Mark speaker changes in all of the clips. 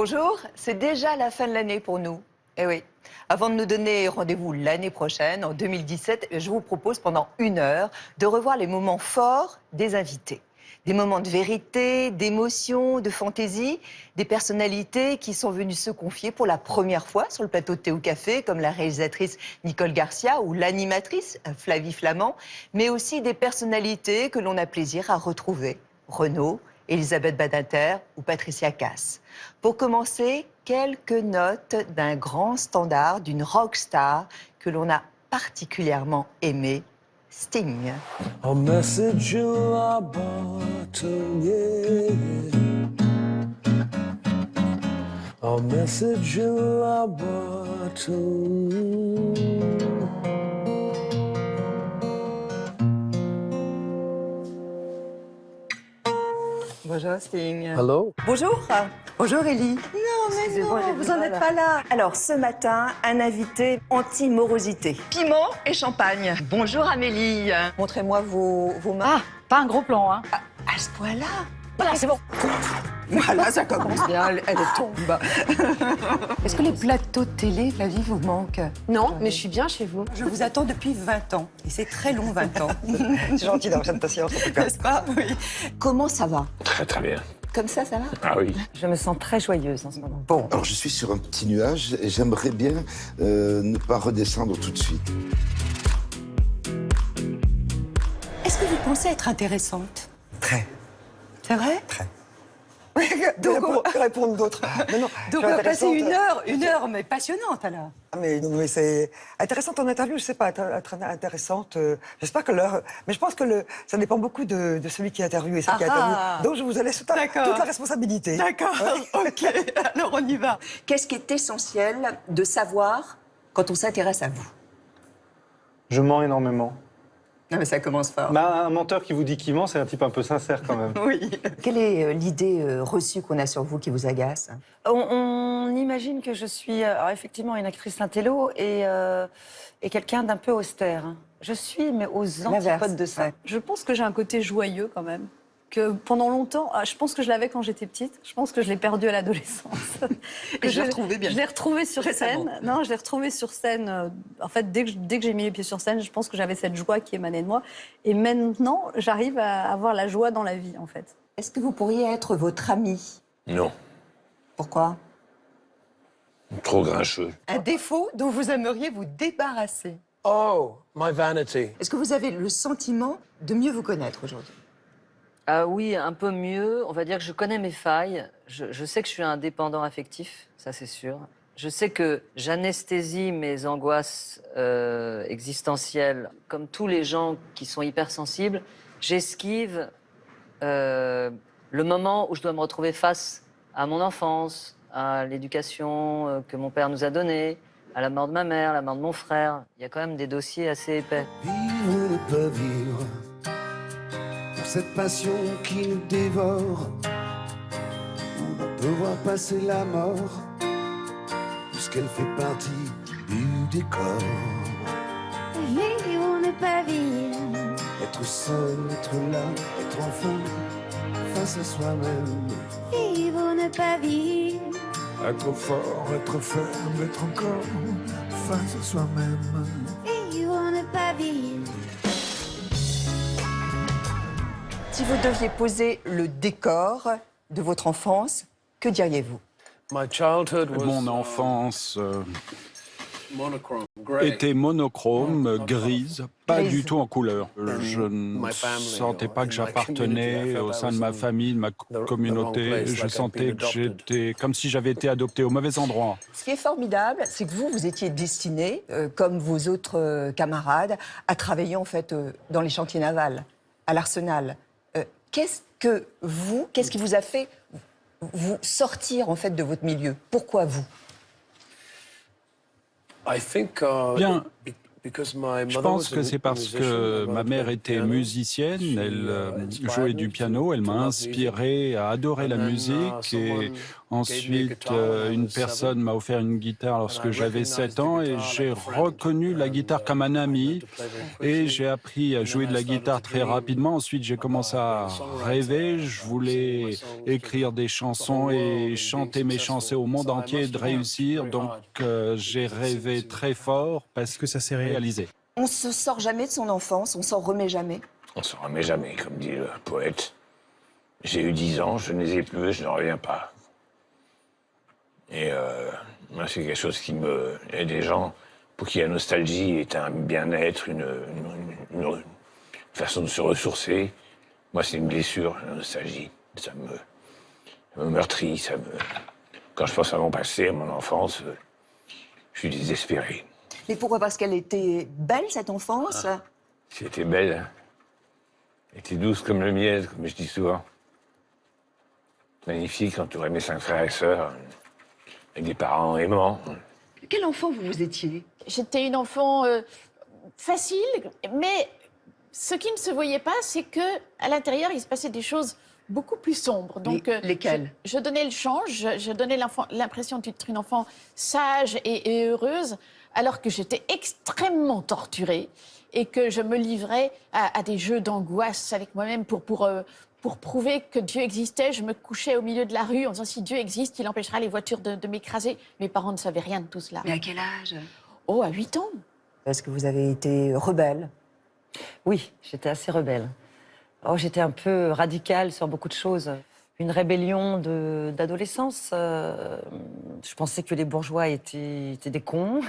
Speaker 1: Bonjour, c'est déjà la fin de l'année pour nous. Eh oui. Avant de nous donner rendez-vous l'année prochaine, en 2017, je vous propose pendant 1 heure de revoir les moments forts des invités. Des moments de vérité, d'émotion, de fantaisie, des personnalités qui sont venues se confier pour la première fois sur le plateau de Thé ou Café, comme la réalisatrice Nicole Garcia ou l'animatrice Flavie Flamand, mais aussi des personnalités que l'on a plaisir à retrouver. Renaud, Elisabeth Badinter ou Patricia Cass. Pour commencer, quelques notes d'un grand standard, d'une rockstar que l'on a particulièrement aimé, Sting.
Speaker 2: A message in a bottle, yeah. A message in a bottle.
Speaker 1: Bonjour Sting.
Speaker 2: Hello.
Speaker 1: Bonjour. Bonjour Élie. Non, mais non, vous n'en êtes pas là. Alors, ce matin, un invité anti-morosité. Piment et champagne. Bonjour Amélie. Montrez-moi vos mains.
Speaker 3: Ah, pas un gros plan, hein.
Speaker 1: À ce point-là.
Speaker 3: Voilà, c'est bon.
Speaker 1: Voilà, ça commence bien, elle tombe. Est-ce que les plateaux de télé, Flavie, vous manquent?
Speaker 3: Non, mais je suis bien chez vous.
Speaker 1: Je vous attends depuis 20 ans. Et c'est très long, 20 ans.
Speaker 4: C'est gentil d'avoir cette patience, en tout cas.
Speaker 1: N'est-ce pas? Oui. Comment ça va?
Speaker 5: Très très bien.
Speaker 1: Comme ça va?
Speaker 5: Ah oui.
Speaker 3: Je me sens très joyeuse en ce moment.
Speaker 1: Bon.
Speaker 6: Alors je suis sur un petit nuage et j'aimerais bien ne pas redescendre tout de suite.
Speaker 1: Est-ce que vous pensez être intéressante?
Speaker 4: Très,
Speaker 1: C'est vrai?
Speaker 4: très.
Speaker 1: Donc,
Speaker 4: Que répondre d'autres? Non, non,
Speaker 1: Donc
Speaker 4: je
Speaker 1: on
Speaker 4: suis
Speaker 1: va passer
Speaker 4: intéressante.
Speaker 1: une heure, mais passionnante alors.
Speaker 4: Ah, mais c'est intéressante en interview, je sais pas, être intéressante. J'espère que l'heure. Mais je pense que ça dépend beaucoup de celui qui interviewe et celle qui interviewe. Donc je vous laisse toute la responsabilité.
Speaker 1: D'accord, ok, alors on y va. Qu'est-ce qui est essentiel de savoir quand on s'intéresse à vous?
Speaker 7: Je mens énormément.
Speaker 1: Non mais ça commence fort.
Speaker 7: Bah, un menteur qui vous dit qu'il ment, c'est un type un peu sincère quand même.
Speaker 1: Oui. Quelle est l'idée reçue qu'on a sur vous qui vous agace?
Speaker 3: On imagine que je suis alors effectivement une actrice intello et quelqu'un d'un peu austère. Je suis, mais aux antipodes de ça.
Speaker 8: Je pense que j'ai un côté joyeux quand même. Que pendant longtemps, je pense que je l'avais quand j'étais petite. Je pense que je l'ai perdu à l'adolescence.
Speaker 1: Et je l'ai retrouvé bien.
Speaker 8: Je l'ai retrouvé sur
Speaker 1: Récemment.
Speaker 8: scène. Non, je l'ai retrouvé sur scène. En fait, dès que j'ai mis les pieds sur scène, je pense que j'avais cette joie qui émanait de moi. Et maintenant, j'arrive à avoir la joie dans la vie, en fait.
Speaker 1: Est-ce que vous pourriez être votre ami?
Speaker 5: Non.
Speaker 1: Pourquoi?
Speaker 5: Trop grincheux.
Speaker 1: Un défaut dont vous aimeriez vous débarrasser?
Speaker 2: Oh, my vanity.
Speaker 1: Est-ce que vous avez le sentiment de mieux vous connaître aujourd'hui?
Speaker 3: Ah oui, un peu mieux. On va dire que je connais mes failles. Je sais que je suis un dépendant affectif, ça c'est sûr. Je sais que j'anesthésie mes angoisses existentielles, comme tous les gens qui sont hypersensibles. J'esquive le moment où je dois me retrouver face à mon enfance, à l'éducation que mon père nous a donnée, à la mort de ma mère, à la mort de mon frère. Il y a quand même des dossiers assez épais.
Speaker 2: Vivre ne pas vivre. Pour cette passion qui nous dévore, où l'on peut voir passer la mort, puisqu'elle fait partie du décor.
Speaker 9: Vivre ou ne pas vivre.
Speaker 2: Être seul, être là, être enfin face à soi-même.
Speaker 9: Vivre ou ne pas vivre.
Speaker 2: Être fort, être ferme, être encore face à soi-même.
Speaker 9: Vivre ou ne pas vivre.
Speaker 1: Si vous deviez poser le décor de votre enfance, que diriez-vous?
Speaker 10: Mon enfance était monochrome, grise, pas du tout en couleur. Je ne sentais pas que j'appartenais au sein de ma famille, de ma communauté. Je sentais que j'étais comme si j'avais été adopté au mauvais endroit.
Speaker 1: Ce qui est formidable, c'est que vous étiez destiné, comme vos autres camarades, à travailler en fait dans les chantiers navals, à l'Arsenal. Qu'est-ce qui vous a fait vous sortir en fait de votre milieu? Pourquoi vous?
Speaker 10: Bien, je pense que c'est parce que ma mère était musicienne, elle jouait du piano, elle m'a inspiré à adorer la musique et Ensuite, une personne m'a offert une guitare lorsque j'avais 7 ans et j'ai reconnu la guitare comme un ami et j'ai appris à jouer de la guitare très rapidement. Ensuite, j'ai commencé à rêver. Je voulais écrire des chansons et chanter mes chansons au monde entier, de réussir. Donc, j'ai rêvé très fort parce que ça s'est réalisé.
Speaker 1: On se sort jamais de son enfance, on s'en remet jamais.
Speaker 5: On s'en remet jamais, comme dit le poète. J'ai eu 10 ans, je ne les ai plus, je ne reviens pas. Et moi, c'est quelque chose qui me... Il y a des gens pour qui la nostalgie est un bien-être, une façon de se ressourcer. Moi, c'est une blessure, la nostalgie. Ça me meurtrit, Quand je pense à mon passé, à mon enfance, je suis désespéré.
Speaker 1: Mais pourquoi? Parce qu'elle était belle, cette enfance?
Speaker 5: C'était belle. Elle était douce comme le miel, comme je dis souvent. Magnifique, entouré de mes 5 frères et sœurs, avec des parents aimants.
Speaker 1: Quel enfant vous étiez?
Speaker 11: J'étais une enfant facile, mais ce qui ne se voyait pas, c'est que à l'intérieur, il se passait des choses beaucoup plus sombres. Donc,
Speaker 1: lesquelles?
Speaker 11: je donnais le change, je donnais l'impression d'être une enfant sage et heureuse, alors que j'étais extrêmement torturée et que je me livrais à des jeux d'angoisse avec moi-même pour prouver que Dieu existait. Je me couchais au milieu de la rue en disant si Dieu existe, il empêchera les voitures de m'écraser. Mes parents ne savaient rien de tout cela.
Speaker 1: Mais à quel âge?
Speaker 11: Oh, à 8 ans.
Speaker 1: Est-ce que vous avez été rebelle?
Speaker 3: Oui, j'étais assez rebelle. Oh, j'étais un peu radicale sur beaucoup de choses. Une rébellion d'adolescence. Je pensais que les bourgeois étaient des cons.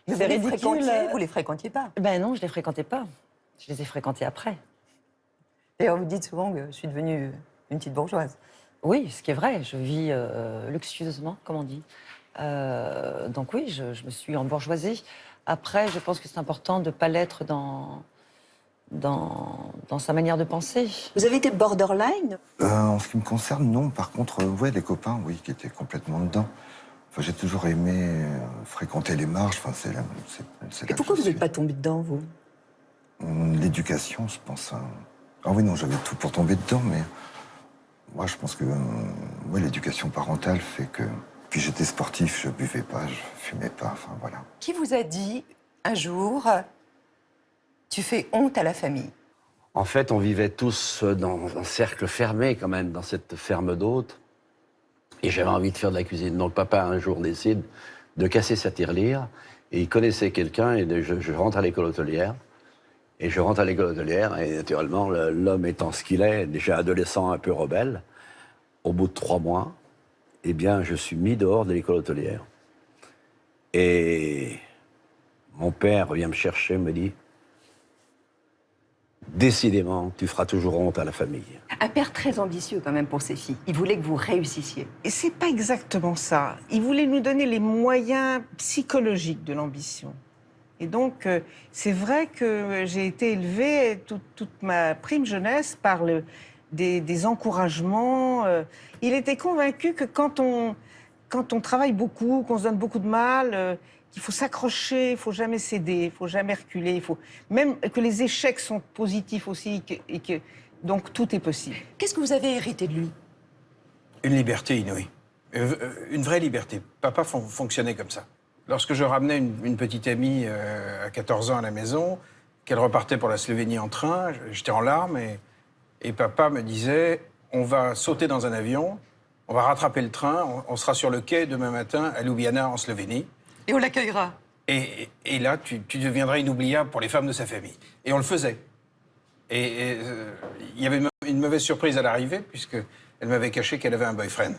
Speaker 1: Mais
Speaker 3: C'est ridicule.
Speaker 1: Vous les fréquentiez pas?
Speaker 3: Ben non, je les fréquentais pas. Je les ai fréquentés après.
Speaker 1: D'ailleurs, vous dites souvent que je suis devenue une petite bourgeoise.
Speaker 3: Oui, ce qui est vrai. Je vis luxueusement, comme on dit. Donc oui, je me suis embourgeoisée. Après, je pense que c'est important de ne pas l'être dans sa manière de penser.
Speaker 1: Vous avez été borderline?
Speaker 6: En ce qui me concerne, non. Par contre, ouais, les copains, oui, qui étaient complètement dedans. Enfin, j'ai toujours aimé fréquenter les marches. Enfin,
Speaker 1: Et pourquoi vous n'êtes pas tombé dedans, vous?
Speaker 6: L'éducation, je pense. Ah oui, non, j'avais tout pour tomber dedans, mais moi, je pense que ouais, l'éducation parentale fait que... Puis j'étais sportif, je buvais pas, je fumais pas, enfin voilà.
Speaker 1: Qui vous a dit un jour, tu fais honte à la famille?
Speaker 12: En fait, on vivait tous dans un cercle fermé quand même, dans cette ferme d'hôtes. Et j'avais envie de faire de la cuisine. Donc papa, un jour, décide de casser sa tirelire. Et il connaissait quelqu'un, et je rentre à l'école hôtelière. Et je rentre à l'école hôtelière, et naturellement, l'homme étant ce qu'il est, déjà adolescent, un peu rebelle, au bout de 3 mois, eh bien, je suis mis dehors de l'école hôtelière. Et mon père vient me chercher, me dit « Décidément, tu feras toujours honte à la famille. »
Speaker 1: Un père très ambitieux quand même pour ses filles. Il voulait que vous réussissiez.
Speaker 13: Et c'est pas exactement ça. Il voulait nous donner les moyens psychologiques de l'ambition. Et donc, c'est vrai que j'ai été élevée toute ma prime jeunesse par des encouragements. Il était convaincu que quand on travaille beaucoup, qu'on se donne beaucoup de mal, qu'il faut s'accrocher, il faut jamais céder, il faut jamais reculer, même que les échecs sont positifs aussi, donc tout est possible.
Speaker 1: Qu'est-ce que vous avez hérité de lui?
Speaker 14: Une liberté inouïe. Une vraie liberté. Papa fonctionnait comme ça. Lorsque je ramenais une petite amie à 14 ans à la maison, qu'elle repartait pour la Slovénie en train, j'étais en larmes et papa me disait « On va sauter dans un avion, on va rattraper le train, on sera sur le quai demain matin à Ljubljana en Slovénie. »
Speaker 1: Et on l'accueillera.
Speaker 14: Et là, tu deviendras inoubliable pour les femmes de sa famille. Et on le faisait. Et il y avait une mauvaise surprise à l'arrivée, puisqu'elle m'avait caché qu'elle avait un boyfriend.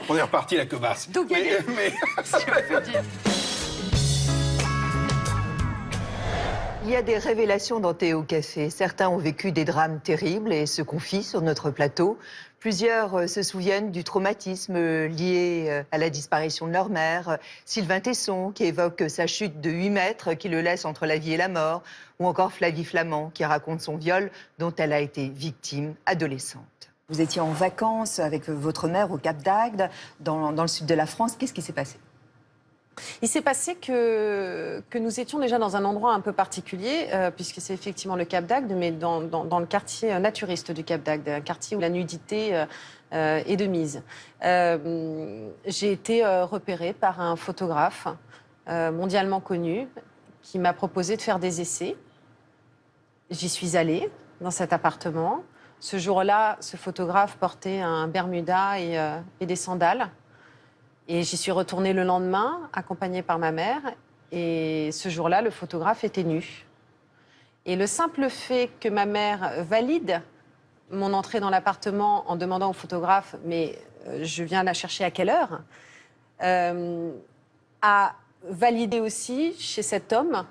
Speaker 14: On est reparti la cobasse.
Speaker 1: Donc, mais... si on peut dire. Il y a des révélations dans Théo Café. Certains ont vécu des drames terribles et se confient sur notre plateau. Plusieurs se souviennent du traumatisme lié à la disparition de leur mère. Sylvain Tesson, qui évoque sa chute de 8 mètres, qui le laisse entre la vie et la mort. Ou encore Flavie Flament, qui raconte son viol, dont elle a été victime adolescente. Vous étiez en vacances avec votre mère au Cap d'Agde, dans le sud de la France. Qu'est-ce qui s'est passé?
Speaker 15: Il s'est passé que nous étions déjà dans un endroit un peu particulier, puisque c'est effectivement le Cap d'Agde, mais dans le quartier naturiste du Cap d'Agde, un quartier où la nudité est de mise. J'ai été repérée par un photographe mondialement connu qui m'a proposé de faire des essais. J'y suis allée dans cet appartement. Ce jour-là, ce photographe portait un bermuda et des sandales. Et j'y suis retournée le lendemain, accompagnée par ma mère. Et ce jour-là, le photographe était nu. Et le simple fait que ma mère valide mon entrée dans l'appartement en demandant au photographe « mais je viens la chercher à quelle heure ?», a validé aussi chez cet homme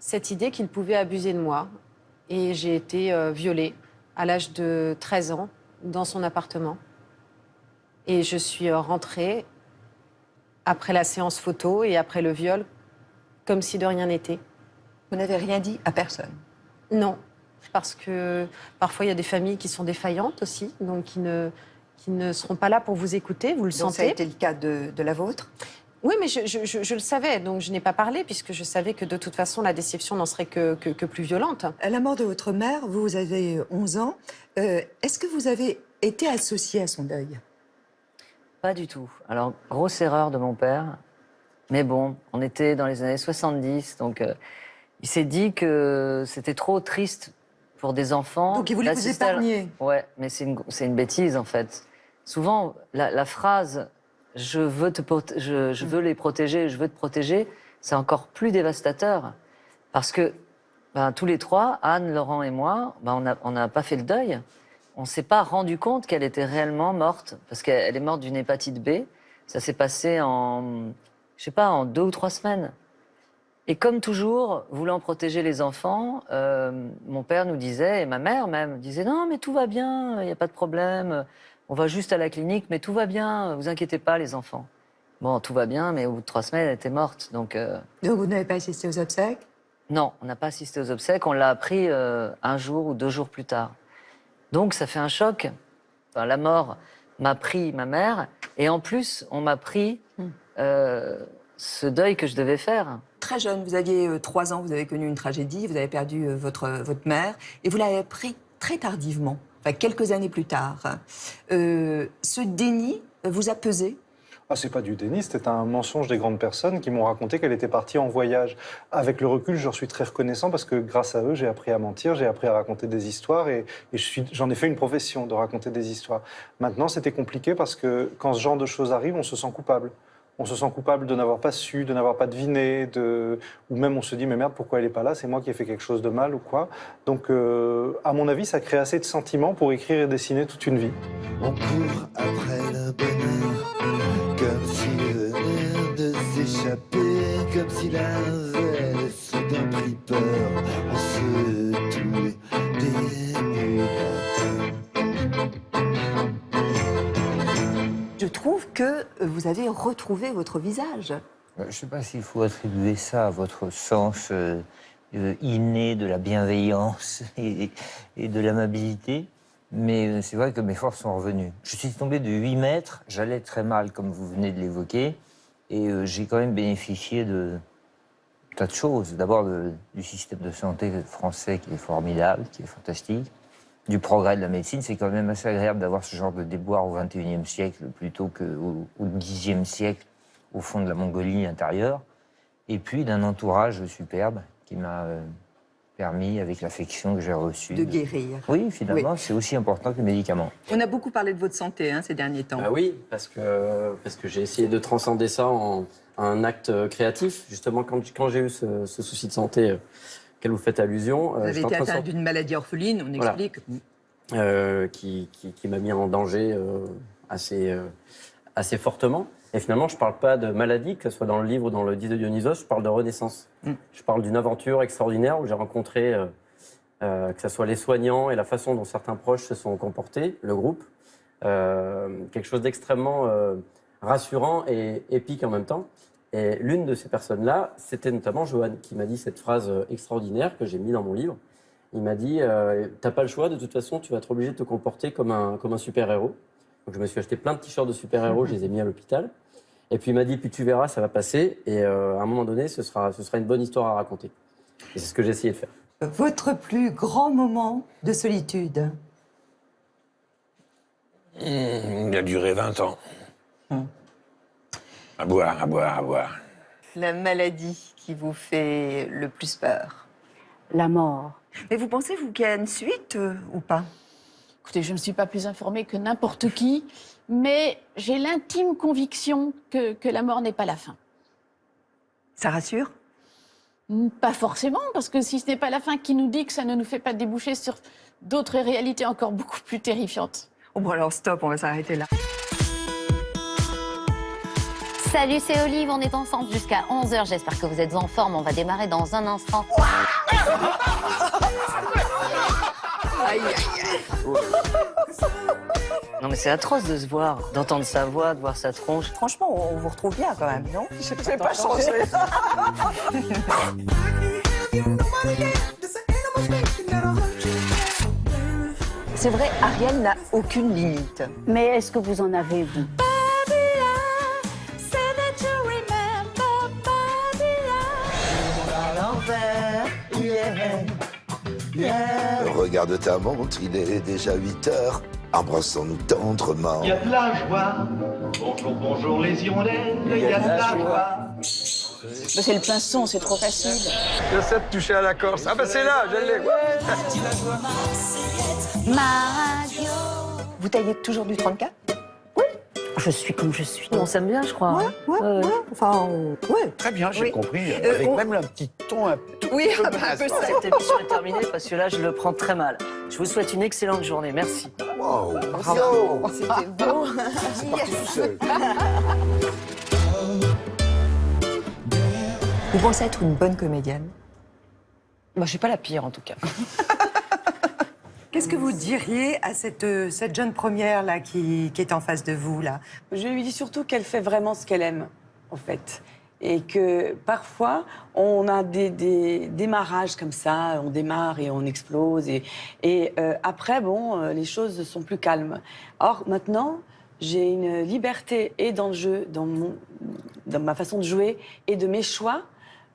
Speaker 15: cette idée qu'il pouvait abuser de moi. Et j'ai été violée à l'âge de 13 ans dans son appartement. Et je suis rentrée après la séance photo et après le viol, comme si de rien n'était.
Speaker 1: Vous n'avez rien dit à personne?
Speaker 15: Non, parce que parfois il y a des familles qui sont défaillantes aussi, donc qui ne seront pas là pour vous écouter, vous le sentez.
Speaker 1: Ça a été le cas de la vôtre?
Speaker 15: Oui, mais je le savais, donc je n'ai pas parlé, puisque je savais que de toute façon la déception n'en serait que plus violente.
Speaker 1: À la mort de votre mère, vous avez 11 ans. Est-ce que vous avez été associée à son deuil?
Speaker 3: Pas du tout. Alors, grosse erreur de mon père. Mais bon, on était dans les années 70, donc il s'est dit que c'était trop triste pour des enfants.
Speaker 1: Donc il voulait vous épargner.
Speaker 3: Ouais, mais c'est une bêtise, en fait. Souvent, la phrase « je veux les protéger, je veux te protéger », c'est encore plus dévastateur. Parce que tous les trois, Anne, Laurent et moi, on n'a pas fait le deuil. On ne s'est pas rendu compte qu'elle était réellement morte, parce qu'elle est morte d'une hépatite B. Ça s'est passé en 2 ou 3 semaines. Et comme toujours, voulant protéger les enfants, mon père nous disait, et ma mère même, disait « Non, mais tout va bien, il n'y a pas de problème, on va juste à la clinique, mais tout va bien, vous inquiétez pas les enfants. » Bon, tout va bien, mais au bout de 3 semaines, elle était morte. Donc
Speaker 1: vous n'avez pas assisté aux obsèques?
Speaker 3: Non, on n'a pas assisté aux obsèques, on l'a appris 1 jour ou 2 jours plus tard. Donc, ça fait un choc. Enfin, la mort m'a pris ma mère, et en plus, on m'a pris ce deuil que je devais faire.
Speaker 1: Très jeune, vous aviez 3 ans, vous avez connu une tragédie, vous avez perdu votre mère, et vous l'avez appris très tardivement, enfin quelques années plus tard. Ce déni vous a pesé?
Speaker 7: Ah, c'est pas du déni, c'était un mensonge des grandes personnes qui m'ont raconté qu'elle était partie en voyage. Avec le recul, je leur suis très reconnaissant parce que grâce à eux, j'ai appris à mentir, j'ai appris à raconter des histoires et j'en ai fait une profession de raconter des histoires. Maintenant, c'était compliqué parce que quand ce genre de choses arrive, on se sent coupable. On se sent coupable de n'avoir pas su, de n'avoir pas deviné, ou même on se dit mais merde, pourquoi elle n'est pas là, c'est moi qui ai fait quelque chose de mal ou quoi. Donc à mon avis, ça crée assez de sentiments pour écrire et dessiner toute une vie.
Speaker 2: On court après le bonheur, comme s'il venait de s'échapper, comme s'il avait soudain pris peur, on se tuait des nuits matins.
Speaker 1: Je trouve que vous avez retrouvé votre visage.
Speaker 16: Je ne sais pas s'il faut attribuer ça à votre sens inné de la bienveillance et de l'amabilité, mais c'est vrai que mes forces sont revenues. Je suis tombé de 8 mètres, j'allais très mal, comme vous venez de l'évoquer, et j'ai quand même bénéficié de tas de choses. D'abord du système de santé français qui est formidable, qui est fantastique. Du progrès de la médecine, c'est quand même assez agréable d'avoir ce genre de déboire au XXIe siècle plutôt qu'au Xe siècle, au fond de la Mongolie intérieure. Et puis d'un entourage superbe qui m'a permis, avec l'affection que j'ai reçue...
Speaker 1: De guérir.
Speaker 16: Oui, finalement, c'est aussi important que les médicaments.
Speaker 1: On a beaucoup parlé de votre santé ces derniers temps.
Speaker 17: Ah oui, parce que j'ai essayé de transcender ça en un acte créatif. Justement, quand j'ai eu ce souci de santé... auquel vous faites allusion.
Speaker 1: Vous avez été atteint d'une maladie orpheline, on explique.
Speaker 17: Voilà. Qui m'a mis en danger assez fortement. Et finalement, je ne parle pas de maladie, que ce soit dans le livre ou dans le 10 de Dionysos, je parle de renaissance. Je parle d'une aventure extraordinaire où j'ai rencontré, que ce soit les soignants et la façon dont certains proches se sont comportés, le groupe, quelque chose d'extrêmement rassurant et épique en même temps. Et l'une de ces personnes-là, c'était notamment Johan, qui m'a dit cette phrase extraordinaire que j'ai mise dans mon livre. Il m'a dit « T'as pas le choix, de toute façon, tu vas être obligé de te comporter comme un super-héros. » Donc je me suis acheté plein de t-shirts de super-héros, je les ai mis à l'hôpital. Et puis il m'a dit, puis tu verras, ça va passer. Et à un moment donné, ce sera une bonne histoire à raconter. Et c'est ce que j'ai essayé de faire.
Speaker 1: Votre plus grand moment de solitude?
Speaker 5: Il a duré 20 ans. À boire, à boire, à boire.
Speaker 1: La maladie qui vous fait le plus peur?
Speaker 18: La mort.
Speaker 1: Mais vous pensez, vous, qu'il y a une suite ou pas?
Speaker 11: Écoutez, je ne suis pas plus informée que n'importe qui, mais j'ai l'intime conviction que la mort n'est pas la fin.
Speaker 1: Ça rassure?
Speaker 11: Pas forcément, parce que si ce n'est pas la fin, qui nous dit que ça ne nous fait pas déboucher sur d'autres réalités encore beaucoup plus terrifiantes?
Speaker 1: Oh bon, alors stop, on va s'arrêter là.
Speaker 19: Salut, c'est Olive, on est ensemble jusqu'à 11h. J'espère que vous êtes en forme, on va démarrer dans un instant.
Speaker 1: Aïe, aïe, aïe.
Speaker 3: Non mais c'est atroce de se voir, d'entendre sa voix, de voir sa tronche.
Speaker 1: Franchement, on vous retrouve bien quand même, non?
Speaker 4: Je n'ai pas changé.
Speaker 1: C'est vrai, Ariel n'a aucune limite.
Speaker 18: Mais est-ce que vous en avez, vous?
Speaker 2: Le regard de ta montre, il est déjà 8 heures. Embrassons-nous tendrement.
Speaker 20: Il y a de la joie. Bonjour, bonjour les hirondelles. Il y a de la joie.
Speaker 11: C'est le pinceau, c'est trop facile.
Speaker 20: J'essaie de toucher à la Corse. Ah ben c'est là, je l'ai.
Speaker 19: Mario.
Speaker 1: Vous taillez toujours du 34?
Speaker 18: Je suis comme je suis.
Speaker 3: On s'aime bien, je crois.
Speaker 1: Ouais. Enfin, ouais.
Speaker 12: Très bien, j'ai
Speaker 1: Oui.
Speaker 12: compris. Avec même un petit ton un tout
Speaker 1: Oui,
Speaker 12: peu
Speaker 1: un peu ça.
Speaker 3: Cette émission est terminée parce que là, je le prends très mal. Je vous souhaite une excellente journée. Merci.
Speaker 2: Wow,
Speaker 1: Bravo. C'était beau.
Speaker 2: c'est parti tout seul.
Speaker 1: Vous pensez être une bonne comédienne?
Speaker 3: Moi, je suis pas la pire, en tout cas.
Speaker 4: Qu'est-ce que vous diriez à cette jeune première là qui est en face de vous là?
Speaker 21: Je lui dis surtout qu'elle fait vraiment ce qu'elle aime, en fait. Et que parfois, on a des démarrages comme ça, on démarre et on explose. Et après, bon, les choses sont plus calmes. Or, maintenant, j'ai une liberté et dans le jeu, dans ma façon de jouer et de mes choix,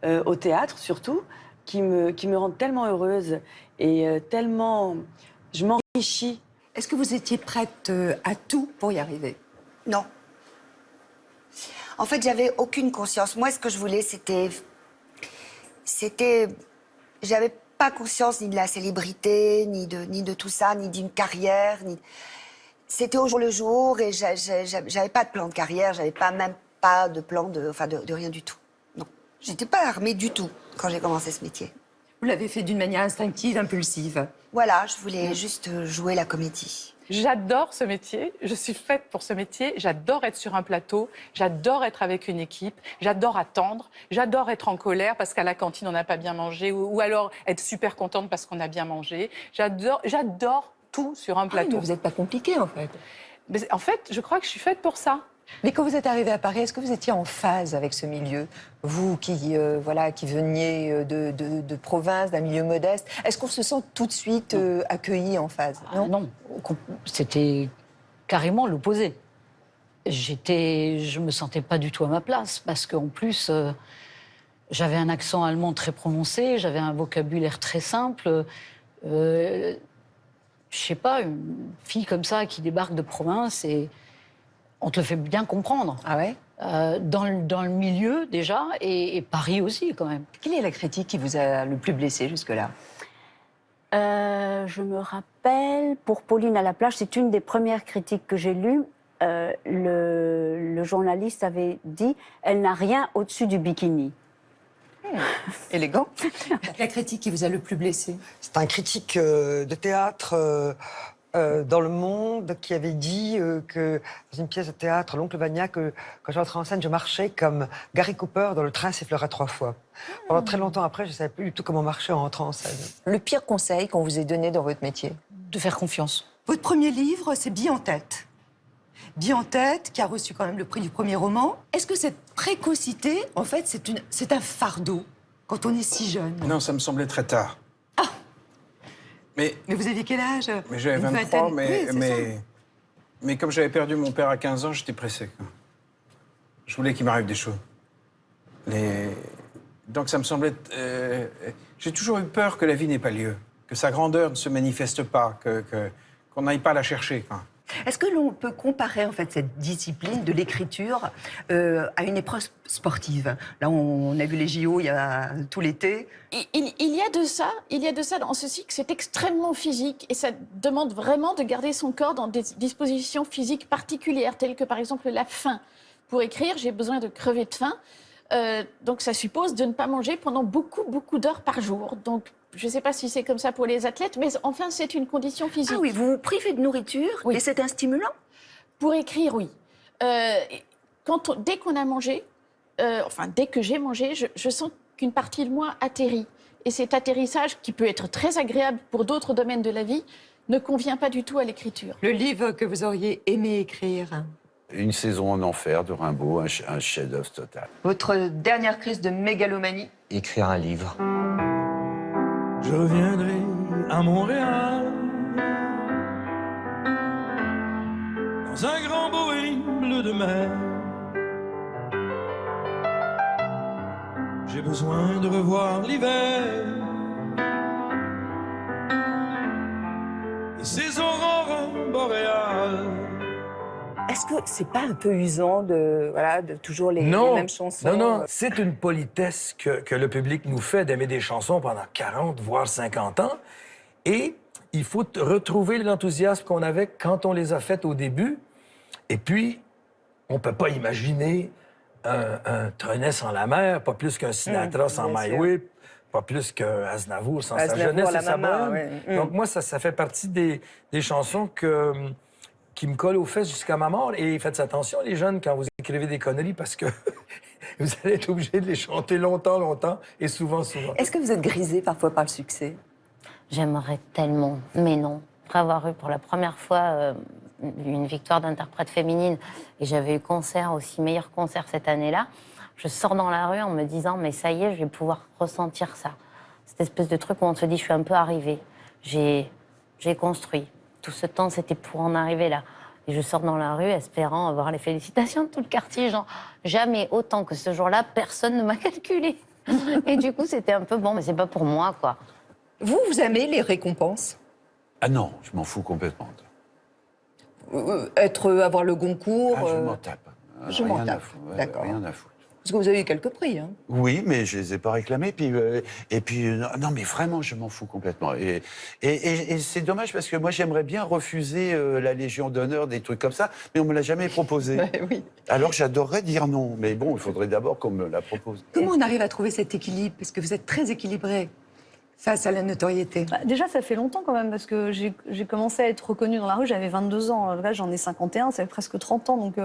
Speaker 21: au théâtre surtout, qui me rendent tellement heureuse et tellement... Je m'enrichis.
Speaker 1: Est-ce que vous étiez prête à tout pour y arriver?
Speaker 22: Non. En fait, j'avais aucune conscience. Moi, ce que je voulais, j'avais pas conscience ni de la célébrité, ni de tout ça, ni d'une carrière. C'était au jour le jour et j'avais pas de plan de carrière, j'avais même pas de plan de rien du tout. Non. J'étais pas armée du tout quand j'ai commencé ce métier.
Speaker 1: Vous l'avez fait d'une manière instinctive, impulsive.
Speaker 22: Voilà, je voulais juste jouer la comédie.
Speaker 23: J'adore ce métier, je suis faite pour ce métier, j'adore être sur un plateau, j'adore être avec une équipe, j'adore attendre, j'adore être en colère parce qu'à la cantine on n'a pas bien mangé ou alors être super contente parce qu'on a bien mangé. J'adore tout sur un plateau.
Speaker 1: Mais vous n'êtes pas compliquée en fait.
Speaker 23: Mais en fait, je crois que je suis faite pour ça.
Speaker 1: Mais quand vous êtes arrivée à Paris, est-ce que vous étiez en phase avec ce milieu? Vous qui veniez de province, d'un milieu modeste, est-ce qu'on se sent tout de suite accueilli en phase?
Speaker 18: Non, c'était carrément l'opposé. Je me sentais pas du tout à ma place parce qu'en plus, j'avais un accent allemand très prononcé, j'avais un vocabulaire très simple. Je sais pas, une fille comme ça qui débarque de province et on te le fait bien comprendre.
Speaker 1: Ah ouais?
Speaker 18: Dans le milieu déjà et Paris aussi quand même.
Speaker 1: Quelle est la critique qui vous a le plus blessé jusque-là?
Speaker 18: Je me rappelle, pour Pauline à la plage, c'est une des premières critiques que j'ai lues. Le journaliste avait dit « Elle n'a rien au-dessus du bikini ».
Speaker 1: Élégant. La critique qui vous a le plus blessé?
Speaker 4: C'est un critique de théâtre dans Le Monde qui avait dit que dans une pièce de théâtre, L'Oncle Vania, que quand j'entrais en scène, je marchais comme Gary Cooper dans Le train sifflera 3 fois. Pendant très longtemps après, je ne savais plus du tout comment marcher en rentrant en scène.
Speaker 1: Le pire conseil qu'on vous ait donné dans votre métier?
Speaker 18: De faire confiance.
Speaker 1: Votre premier livre, c'est Bille en tête. Bille en tête, qui a reçu quand même le prix du premier roman. Est-ce que cette précocité, en fait, c'est un fardeau quand on est si jeune?
Speaker 14: Non, ça me semblait très tard.
Speaker 1: Mais vous aviez quel âge?
Speaker 14: Mais j'avais 23, mais comme j'avais perdu mon père à 15 ans, j'étais pressé. Je voulais qu'il m'arrive des choses. Donc ça me semblait... J'ai toujours eu peur que la vie n'ait pas lieu, que sa grandeur ne se manifeste pas, qu'on n'aille pas la chercher, quoi.
Speaker 1: Est-ce que l'on peut comparer en fait cette discipline de l'écriture à une épreuve sportive? Là, on a vu les JO il y a tout l'été.
Speaker 11: Il y a de ça dans ceci que c'est extrêmement physique et ça demande vraiment de garder son corps dans des dispositions physiques particulières, telles que par exemple la faim. Pour écrire, j'ai besoin de crever de faim, donc ça suppose de ne pas manger pendant beaucoup d'heures par jour. Donc je ne sais pas si c'est comme ça pour les athlètes, mais enfin c'est une condition physique.
Speaker 1: Ah oui, vous vous privez de nourriture et c'est un stimulant?
Speaker 11: Pour écrire, oui. Dès qu'on a mangé, dès que j'ai mangé, je sens qu'une partie de moi atterrit. Et cet atterrissage, qui peut être très agréable pour d'autres domaines de la vie, ne convient pas du tout à l'écriture.
Speaker 1: Le livre que vous auriez aimé écrire?
Speaker 12: Une saison en enfer de Rimbaud, un chef-d'œuvre total.
Speaker 1: Votre dernière crise de mégalomanie?
Speaker 16: Écrire un livre.
Speaker 20: Je reviendrai à Montréal dans un grand Boeing bleu de mer. J'ai besoin de revoir l'hiver et ses aurores boréales.
Speaker 1: Est-ce que c'est pas un peu usant de toujours les mêmes chansons?
Speaker 8: Non, c'est une politesse que le public nous fait d'aimer des chansons pendant 40, voire 50 ans. Et il faut retrouver l'enthousiasme qu'on avait quand on les a faites au début. Et puis, on ne peut pas imaginer un Trenet sans la mer, pas plus qu'un Sinatra sans My Way, pas plus qu'un Aznavour sans sa jeunesse et sa bohème. Donc moi, ça fait partie des chansons qui me collent aux fesses jusqu'à ma mort. Et faites attention, les jeunes, quand vous écrivez des conneries, parce que vous allez être obligés de les chanter longtemps et souvent.
Speaker 1: Est-ce que vous êtes grisé parfois par le succès?
Speaker 19: J'aimerais tellement, mais non. Après avoir eu pour la première fois une victoire d'interprète féminine, et j'avais eu concert aussi, meilleur concert cette année-là, je sors dans la rue en me disant, mais ça y est, je vais pouvoir ressentir ça. Cette espèce de truc où on se dit, je suis un peu arrivée. J'ai construit. Tout ce temps, c'était pour en arriver là. Et je sors dans la rue espérant avoir les félicitations de tout le quartier. Genre, jamais autant que ce jour-là, personne ne m'a calculé. Et du coup, c'était un peu bon, mais c'est pas pour moi, quoi.
Speaker 1: Vous aimez les récompenses?
Speaker 12: Ah non, je m'en fous complètement.
Speaker 1: Avoir le Goncourt?
Speaker 12: Je m'en tape.
Speaker 1: Je m'en tape, d'accord.
Speaker 12: Rien à foutre.
Speaker 1: Parce que vous avez eu quelques prix, hein?
Speaker 12: Oui, mais je les ai pas réclamés. Non, mais vraiment, je m'en fous complètement. Et c'est dommage parce que moi, j'aimerais bien refuser la Légion d'honneur, des trucs comme ça, mais on me l'a jamais proposé.
Speaker 1: Oui.
Speaker 12: Alors j'adorerais dire non, mais bon, il faudrait d'abord qu'on me la propose.
Speaker 1: Comment on arrive à trouver cet équilibre? Parce que vous êtes très équilibré face à la notoriété.
Speaker 9: Déjà, ça fait longtemps quand même, parce que j'ai commencé à être reconnue dans la rue, j'avais 22 ans. Là, j'en ai 51, ça fait presque 30 ans, donc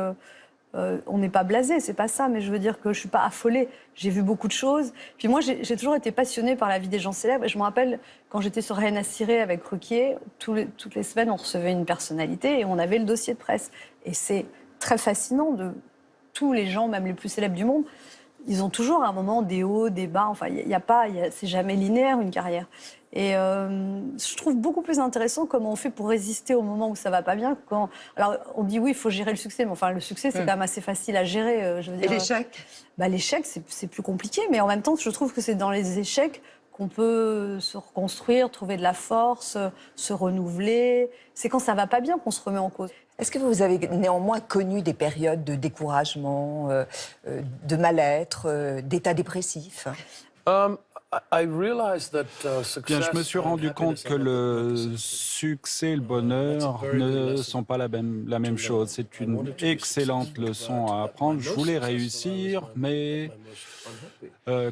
Speaker 9: on n'est pas blasé, c'est pas ça, mais je veux dire que je suis pas affolée. J'ai vu beaucoup de choses. Puis moi, j'ai toujours été passionnée par la vie des gens célèbres. Et je me rappelle, quand j'étais sur Reine à cirer avec Ruquier, toutes les semaines, on recevait une personnalité et on avait le dossier de presse. Et c'est très fascinant de tous les gens, même les plus célèbres du monde. Ils ont toujours à un moment des hauts, des bas. Enfin, c'est jamais linéaire, une carrière. Et je trouve beaucoup plus intéressant comment on fait pour résister au moment où ça va pas bien. Alors, on dit oui, il faut gérer le succès, mais enfin, le succès, c'est quand même assez facile à gérer. Je veux dire,
Speaker 1: et l'échec?
Speaker 9: L'échec, c'est plus compliqué, mais en même temps, je trouve que c'est dans les échecs qu'on peut se reconstruire, trouver de la force, se renouveler. C'est quand ça va pas bien qu'on se remet en cause.
Speaker 1: Est-ce que vous avez néanmoins connu des périodes de découragement, de mal-être, d'état dépressif?
Speaker 10: Bien, je me suis rendu compte que le succès et le bonheur ne sont pas la même chose. C'est une excellente leçon à apprendre. Je voulais réussir, mais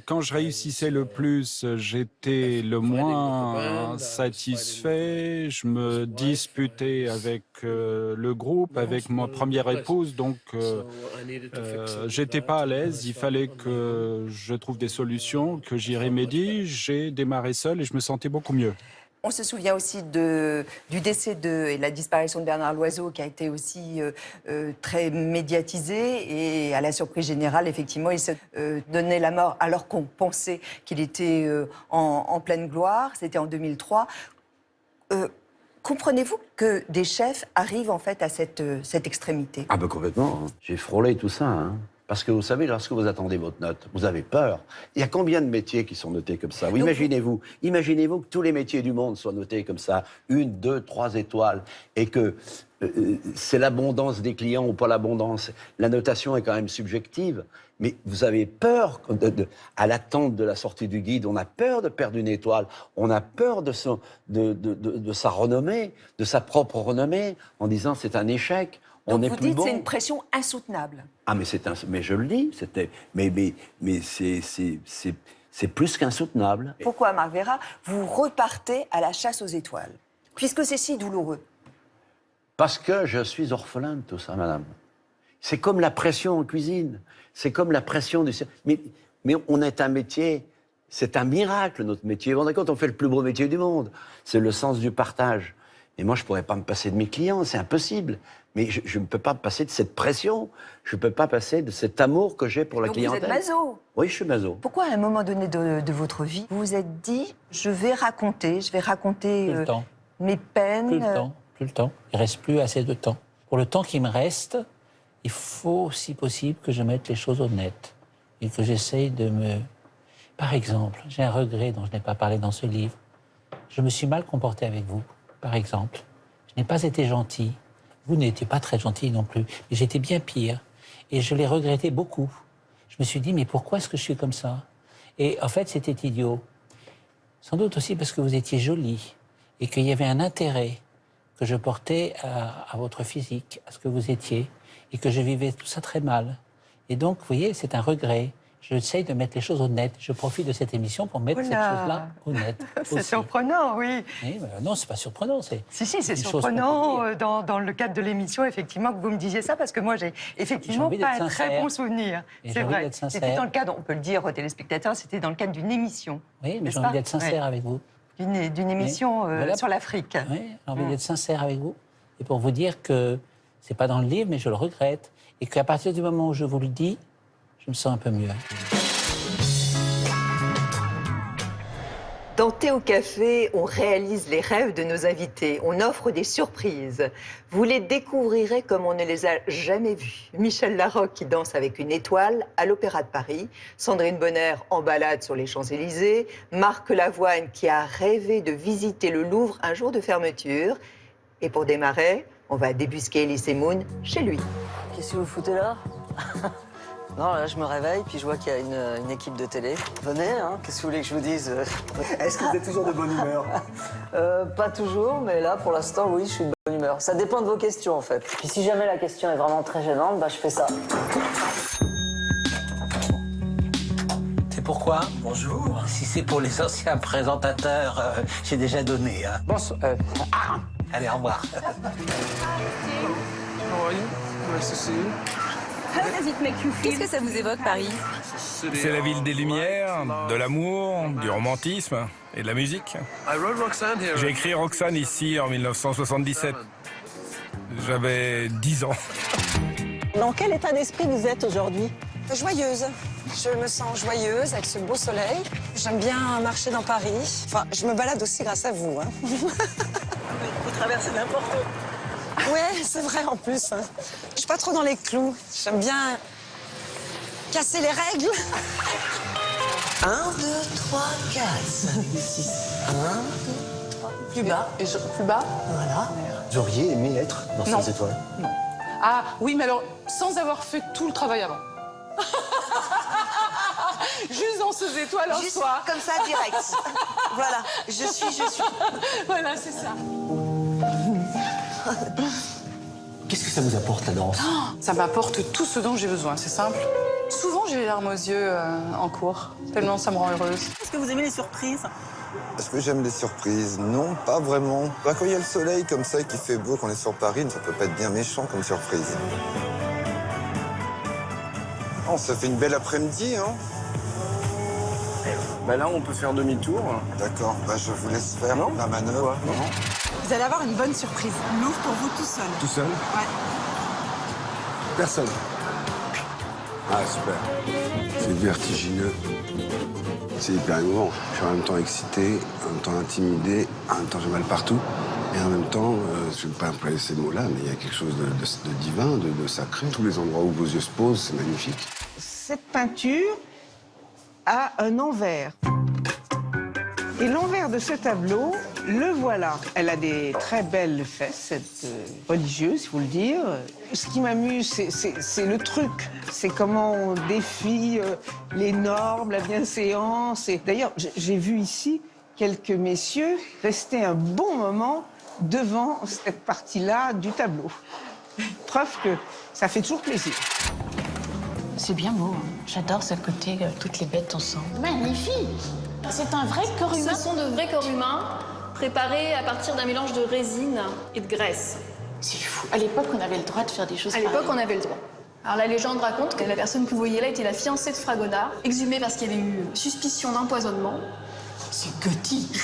Speaker 10: quand je réussissais le plus, j'étais le moins satisfait. Je me disputais avec le groupe, avec ma première épouse, donc j'étais pas à l'aise. Il fallait que je trouve des solutions, que j'y remédie. J'ai démarré seul et je me sentais beaucoup mieux.
Speaker 1: On se souvient aussi du décès et la disparition de Bernard Loiseau, qui a été aussi très médiatisé. Et à la surprise générale, effectivement, il se donnait la mort alors qu'on pensait qu'il était en pleine gloire. C'était en 2003. Comprenez-vous que des chefs arrivent en fait à cette extrémité?
Speaker 12: Ah ben complètement. J'ai frôlé tout ça. Parce que vous savez, lorsque vous attendez votre note, vous avez peur. Il y a combien de métiers qui sont notés comme ça? Imaginez-vous que tous les métiers du monde soient notés comme ça, 1, 2, 3 étoiles, et que c'est l'abondance des clients ou pas l'abondance. La notation est quand même subjective, mais vous avez peur, à l'attente de la sortie du guide, on a peur de perdre une étoile, on a peur de sa renommée, de sa propre renommée, en disant c'est un échec.
Speaker 1: Donc
Speaker 12: on est
Speaker 1: vous
Speaker 12: plus
Speaker 1: dites
Speaker 12: bon.
Speaker 1: c'est une pression insoutenable.
Speaker 12: Ah mais mais je le dis, mais c'est plus qu'insoutenable.
Speaker 1: Pourquoi, Marc Vera, vous repartez à la chasse aux étoiles, puisque c'est si douloureux?
Speaker 12: Parce que je suis orphelin de tout ça, madame. C'est comme la pression en cuisine, c'est comme la pression du... Mais on est un métier, c'est un miracle notre métier. Vous vous rendez compte, on fait le plus beau métier du monde. C'est le sens du partage. Et moi, je ne pourrais pas me passer de mes clients, c'est impossible. Mais je ne peux pas me passer de cette pression. Je ne peux pas passer de cet amour que j'ai pour la clientèle.
Speaker 1: Donc vous êtes maso?
Speaker 12: Oui, je suis maso.
Speaker 1: Pourquoi, à un moment donné de votre vie, vous vous êtes dit, je vais raconter
Speaker 6: Plus le temps.
Speaker 1: mes peines?
Speaker 6: Plus le temps. Il ne reste plus assez de temps. Pour le temps qui me reste, il faut, si possible, que je mette les choses au net. Et que j'essaye de me... Par exemple, j'ai un regret dont je n'ai pas parlé dans ce livre. Je me suis mal comporté avec vous, par exemple. Je n'ai pas été gentil. Vous n'étiez pas très gentil non plus. Mais j'étais bien pire. Et je l'ai regretté beaucoup. Je me suis dit, mais pourquoi est-ce que je suis comme ça? Et en fait, c'était idiot. Sans doute aussi parce que vous étiez jolie et qu'il y avait un intérêt que je portais à votre physique, à ce que vous étiez, et que je vivais tout ça très mal. Et donc, vous voyez, c'est un regret. J'essaye de mettre les choses au net. Je profite de cette émission pour mettre cette chose-là au net.
Speaker 4: C'est surprenant, oui.
Speaker 6: Oui, non, c'est pas surprenant.
Speaker 4: Si, c'est surprenant dans le cadre de l'émission, effectivement, que vous me disiez ça, parce que moi, j'ai effectivement pas un très bon souvenir. C'est vrai. C'était dans le cadre, on peut le dire aux téléspectateurs, c'était dans le cadre d'une émission.
Speaker 6: Oui, mais j'ai envie d'être sincère avec vous.
Speaker 4: D'une émission sur l'Afrique.
Speaker 6: Oui, j'ai envie d'être sincère avec vous. Et pour vous dire que c'est pas dans le livre, mais je le regrette. Et qu'à partir du moment où je vous le dis, je me sens un peu mieux.
Speaker 1: Dans Thé au café, on réalise les rêves de nos invités. On offre des surprises. Vous les découvrirez comme on ne les a jamais vus. Michel Larocque qui danse avec une étoile à l'Opéra de Paris. Sandrine Bonner en balade sur les Champs-Élysées. Marc Lavoine qui a rêvé de visiter le Louvre un jour de fermeture. Et pour démarrer, on va débusquer Elie Semoun chez lui.
Speaker 3: Qu'est-ce que vous foutez là? Non, là, je me réveille, puis je vois qu'il y a une équipe de télé. Venez, hein, qu'est-ce que vous voulez que je vous dise?
Speaker 13: Est-ce que vous êtes toujours de bonne humeur?
Speaker 3: Pas toujours, mais là, pour l'instant, oui, je suis de bonne humeur. Ça dépend de vos questions, en fait. Puis si jamais la question est vraiment très gênante, bah, je fais ça.
Speaker 6: C'est pourquoi? Bonjour. Si c'est pour les anciens présentateurs, j'ai déjà donné. Hein.
Speaker 13: Bonsoir.
Speaker 6: Allez, au revoir.
Speaker 15: Qu'est-ce que ça vous évoque, Paris?
Speaker 24: C'est la ville des Lumières, de l'amour, du romantisme et de la musique. J'ai écrit Roxane ici en 1977. J'avais 10 ans.
Speaker 15: Dans quel état d'esprit vous êtes aujourd'hui?
Speaker 25: Joyeuse. Je me sens joyeuse avec ce beau soleil. J'aime bien marcher dans Paris. Enfin, je me balade aussi grâce à vous. Hein.
Speaker 15: Vous traversez n'importe où.
Speaker 25: Ouais, c'est vrai en plus. Je suis pas trop dans les clous. J'aime bien casser les règles. 1, 2, 3, 4, 5, 6. 1, 2, 3.
Speaker 23: Plus bas. Plus bas.
Speaker 25: Voilà.
Speaker 13: Vous auriez aimé être dans
Speaker 23: Non.
Speaker 13: ces étoiles?
Speaker 23: Non. Ah oui, mais alors, sans avoir fait tout le travail avant. Juste dans ces étoiles en
Speaker 22: Juste
Speaker 23: soi.
Speaker 22: comme ça, direct. Voilà, je suis.
Speaker 23: Voilà, c'est ça.
Speaker 13: Qu'est-ce que ça vous apporte, la danse?
Speaker 23: Ça m'apporte tout ce dont j'ai besoin, c'est simple. Souvent, j'ai les larmes aux yeux en cours, tellement ça me rend heureuse.
Speaker 15: Est-ce que vous aimez les surprises?
Speaker 26: Est-ce que j'aime les surprises? Non, pas vraiment. Bah, quand il y a le soleil comme ça, qu'il fait beau, qu'on est sur Paris, ça peut pas être bien méchant comme surprise. Oh, ça fait une belle après-midi, hein?
Speaker 14: Bah là, on peut faire demi-tour.
Speaker 26: D'accord, bah je vous laisse faire la manœuvre.
Speaker 25: Vous allez avoir une bonne surprise. Louvre pour vous tout seul.
Speaker 26: Tout seul?
Speaker 25: Ouais.
Speaker 26: Personne.
Speaker 27: Ah, super. C'est vertigineux. C'est hyper émouvant. Je suis en même temps excité, en même temps intimidé, en même temps j'ai mal partout. Et en même temps, je ne vais pas employer ces mots-là, mais il y a quelque chose de divin, de sacré. Tous les endroits où vos yeux se posent, c'est magnifique.
Speaker 2: Cette peinture a un envers. Et l'envers de ce tableau, le voilà. Elle a des très belles fesses, cette religieuse, il faut le dire. Ce qui m'amuse, c'est le truc. C'est comment on défie les normes, la bienséance. Et d'ailleurs, j'ai vu ici quelques messieurs rester un bon moment devant cette partie-là du tableau. Preuve que ça fait toujours plaisir.
Speaker 5: C'est bien beau. J'adore ce côté, toutes les bêtes ensemble. Magnifique! C'est un vrai corps humain.
Speaker 7: Ce sont de vrais corps humains, préparés à partir d'un mélange de résine et de graisse.
Speaker 5: C'est fou. À l'époque, on avait le droit de faire des choses
Speaker 7: À l'époque, on avait le droit. Alors la légende raconte que la personne que vous voyez là était la fiancée de Fragonard, exhumée parce qu'il y avait eu suspicion d'empoisonnement.
Speaker 5: C'est gothique.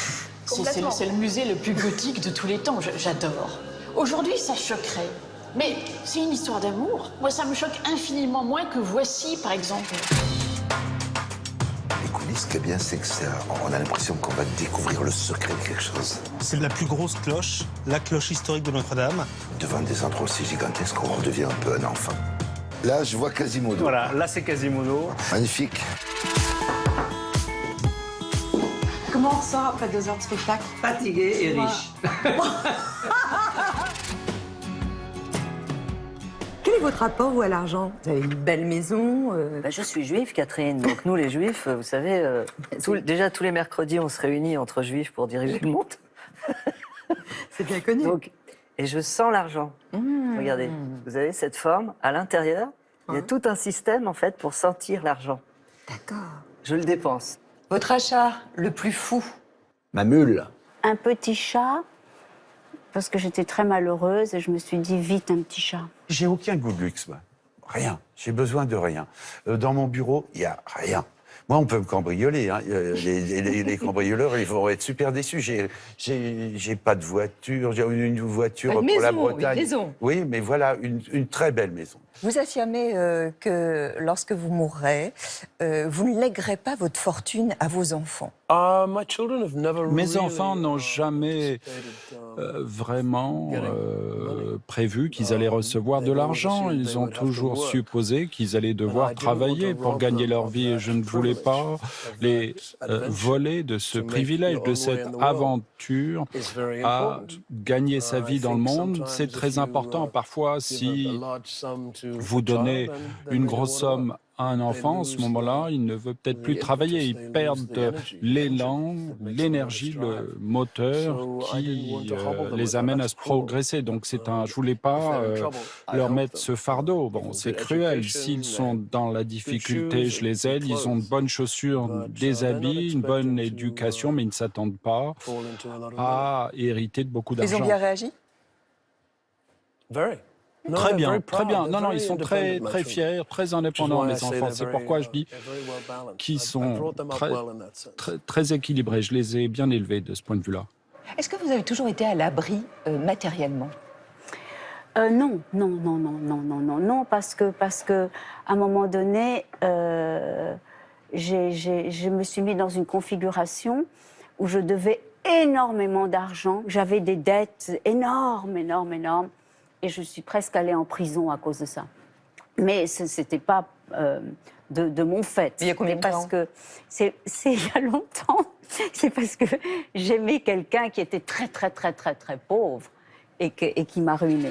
Speaker 7: Complètement.
Speaker 5: C'est le musée le plus gothique de tous les temps. J'adore. Aujourd'hui, ça choquerait. Mais c'est une histoire d'amour. Moi, ça me choque infiniment moins que Voici, par exemple.
Speaker 11: Les coulisses, ce qui est bien, c'est qu'on a l'impression qu'on va découvrir le secret de quelque chose.
Speaker 17: C'est la plus grosse cloche, la cloche historique de Notre-Dame.
Speaker 11: Devant des endroits aussi gigantesques, on redevient un peu un enfant. Là, je vois Quasimodo.
Speaker 17: Voilà, là, c'est Quasimodo.
Speaker 11: Magnifique.
Speaker 2: Comment on ressort après 2 heures de spectacle?
Speaker 4: Fatigué et riche. Quel est votre rapport, vous, à l'argent? Vous avez une belle maison.
Speaker 3: Je suis juive, Catherine. Donc nous, les juifs, vous savez, déjà tous les mercredis, on se réunit entre juifs pour diriger le monde.
Speaker 4: C'est bien connu.
Speaker 3: Donc, et je sens l'argent. Regardez, vous avez cette forme. À l'intérieur, il y a tout un système, en fait, pour sentir l'argent.
Speaker 4: D'accord.
Speaker 3: Je le dépense.
Speaker 1: Votre achat le plus fou?
Speaker 12: Ma mule.
Speaker 18: Un petit chat, parce que j'étais très malheureuse et je me suis dit, vite, un petit chat.
Speaker 21: J'ai aucun goût de luxe, moi. Rien. J'ai besoin de rien. Dans mon bureau, il n'y a rien. Moi, on peut me cambrioler. Hein. Les cambrioleurs, ils vont être super déçus. J'ai pas de voiture. J'ai une voiture
Speaker 1: Une
Speaker 21: pour
Speaker 1: maison,
Speaker 21: la Bretagne.
Speaker 1: une maison.
Speaker 21: Oui, mais voilà, une très belle maison.
Speaker 1: Vous affirmez que lorsque vous mourrez, vous ne lèguerez pas votre fortune à vos enfants.
Speaker 10: Mes enfants n'ont jamais vraiment prévu qu'ils allaient recevoir de l'argent. Ils ont toujours supposé qu'ils allaient devoir travailler pour gagner leur vie. Et je ne voulais pas les voler de ce privilège, de cette aventure à gagner sa vie dans le monde. C'est très important. Parfois, si vous donnez une grosse somme à un enfant, à ce moment-là, il ne veut peut-être plus travailler. Ils perdent l'élan, l'énergie, le moteur qui les amène à se progresser. Donc je ne voulais pas leur mettre ce fardeau. Bon, c'est cruel. S'ils sont dans la difficulté, je les aide. Ils ont de bonnes chaussures, des habits, une bonne éducation, mais ils ne s'attendent pas à hériter de beaucoup d'argent.
Speaker 1: Ils ont bien réagi?
Speaker 10: Très bien, très bien. Non, ils sont très, très fiers, très indépendants, mes enfants. C'est pourquoi je dis qu'ils sont très équilibrés. Je les ai bien élevés de ce point de vue-là.
Speaker 1: Est-ce que vous avez toujours été à l'abri matériellement?
Speaker 18: Non, parce que à un moment donné, je me suis mis dans une configuration où je devais énormément d'argent. J'avais des dettes énormes. Et je suis presque allée en prison à cause de ça. Mais ce n'était pas de mon fait.
Speaker 1: Il y a combien de temps?
Speaker 18: C'est il y a longtemps. C'est parce que j'aimais quelqu'un qui était très pauvre et qui m'a ruinée.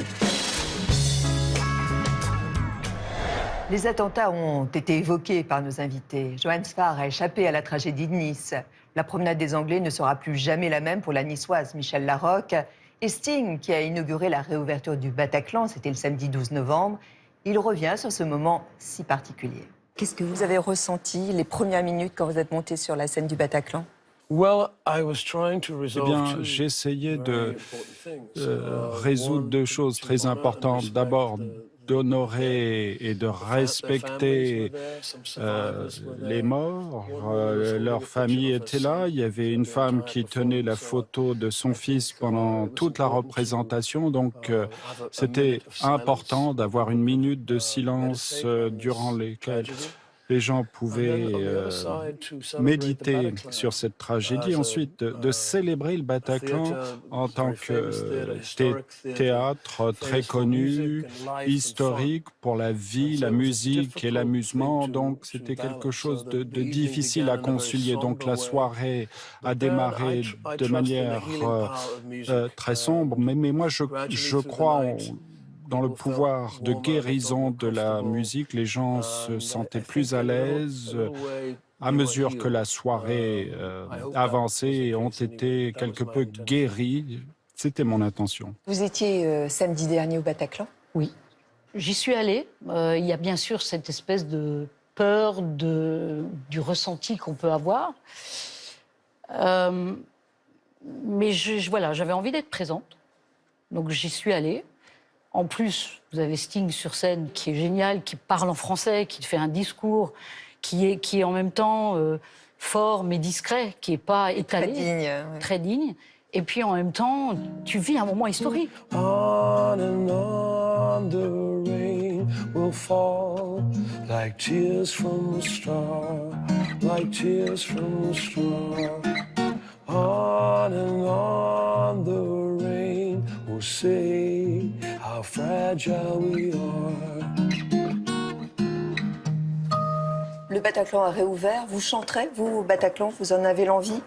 Speaker 1: Les attentats ont été évoqués par nos invités. Johann Sfar a échappé à la tragédie de Nice. La promenade des Anglais ne sera plus jamais la même pour la niçoise Michèle Larocque. Et Sting, qui a inauguré la réouverture du Bataclan, c'était le samedi 12 novembre, il revient sur ce moment si particulier. Qu'est-ce que vous avez ressenti les premières minutes quand vous êtes monté sur la scène du Bataclan?
Speaker 10: Eh bien, j'essayais de résoudre deux choses très importantes. D'abord, d'honorer et de respecter les morts. Leur famille était là. Il y avait une femme qui tenait la photo de son fils pendant toute la représentation. Donc, c'était important d'avoir une minute de silence durant lesquelles les gens pouvaient méditer sur cette tragédie, ensuite de célébrer le Bataclan en tant que théâtre très connu, historique pour la vie, la musique et l'amusement. Donc c'était quelque chose de difficile à concilier. Donc la soirée a démarré de manière très sombre, mais moi je crois dans le pouvoir de guérison de la musique. Les gens se sentaient plus à l'aise à mesure que la soirée avançait et ont été quelque peu guéris. C'était mon intention.
Speaker 1: Vous étiez samedi dernier au Bataclan?
Speaker 6: Oui, j'y suis allée. Il y a bien sûr cette espèce de peur du ressenti qu'on peut avoir. Mais voilà, j'avais envie d'être présente. Donc j'y suis allée. En plus, vous avez Sting sur scène qui est génial, qui parle en français, qui fait un discours qui est en même temps fort mais discret, qui n'est pas étalé.
Speaker 1: Très digne.
Speaker 6: Très digne. Et puis en même temps, tu vis un moment historique.
Speaker 8: On and on the rain will fall like tears from a star, like tears from a star. On and on the rain will say how fragile we are.
Speaker 1: Le Bataclan a réouvert. Vous chanterez, vous, au Bataclan? Vous en avez l'envie?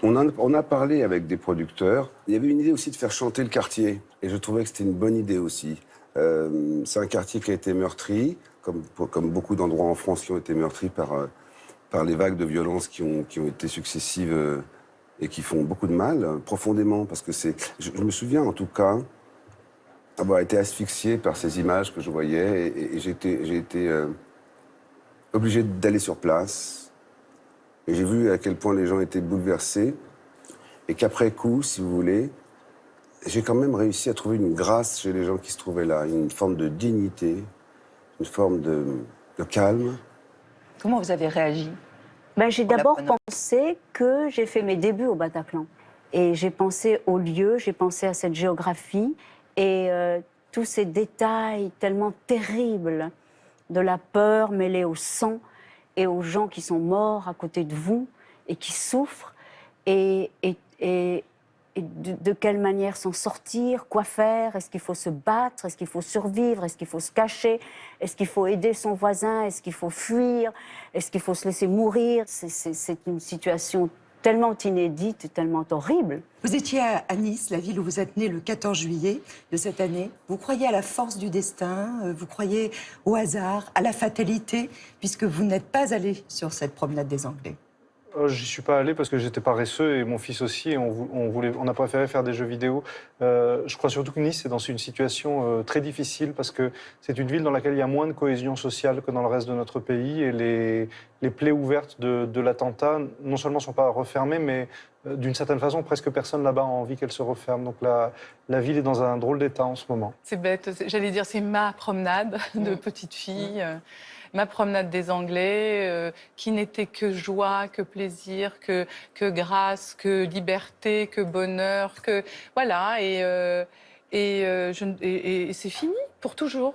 Speaker 27: On a parlé avec des producteurs. Il y avait une idée aussi de faire chanter le quartier. Et je trouvais que c'était une bonne idée aussi. C'est un quartier qui a été meurtri, comme beaucoup d'endroits en France qui ont été meurtris par les vagues de violence qui ont été successives et qui font beaucoup de mal, profondément. Parce que je me souviens en tout cas avoir été asphyxié par ces images que je voyais. Et j'ai été obligé d'aller sur place. Et j'ai vu à quel point les gens étaient bouleversés. Et qu'après coup, si vous voulez, j'ai quand même réussi à trouver une grâce chez les gens qui se trouvaient là. Une forme de dignité, une forme de calme.
Speaker 1: Comment vous avez réagi?
Speaker 18: J'ai d'abord pensé que j'ai fait mes débuts au Bataclan. Et j'ai pensé au lieu, j'ai pensé à cette géographie et tous ces détails tellement terribles de la peur mêlée au sang et aux gens qui sont morts à côté de vous et qui souffrent, et de quelle manière s'en sortir, quoi faire, est-ce qu'il faut se battre, est-ce qu'il faut survivre, est-ce qu'il faut se cacher, est-ce qu'il faut aider son voisin, est-ce qu'il faut fuir, est-ce qu'il faut se laisser mourir. C'est une situation tellement inédite et tellement horrible.
Speaker 9: Vous étiez à Nice, la ville où vous êtes né le 14 juillet de cette année. Vous croyez à la force du destin, vous croyez au hasard, à la fatalité, puisque vous n'êtes pas allé sur cette promenade des Anglais.
Speaker 16: J'y suis pas allé parce que j'étais paresseux et mon fils aussi. Et on a préféré faire des jeux vidéo. Je crois surtout que Nice est dans une situation très difficile parce que c'est une ville dans laquelle il y a moins de cohésion sociale que dans le reste de notre pays. Et les plaies ouvertes de l'attentat, non seulement ne sont pas refermées, mais d'une certaine façon, presque personne là-bas a envie qu'elles se referment. Donc la ville est dans un drôle d'état en ce moment.
Speaker 23: C'est bête, j'allais dire c'est ma promenade de petite fille. Ma promenade des Anglais, qui n'était que joie, que plaisir, que grâce, que liberté, que bonheur, que voilà. Et c'est fini pour toujours.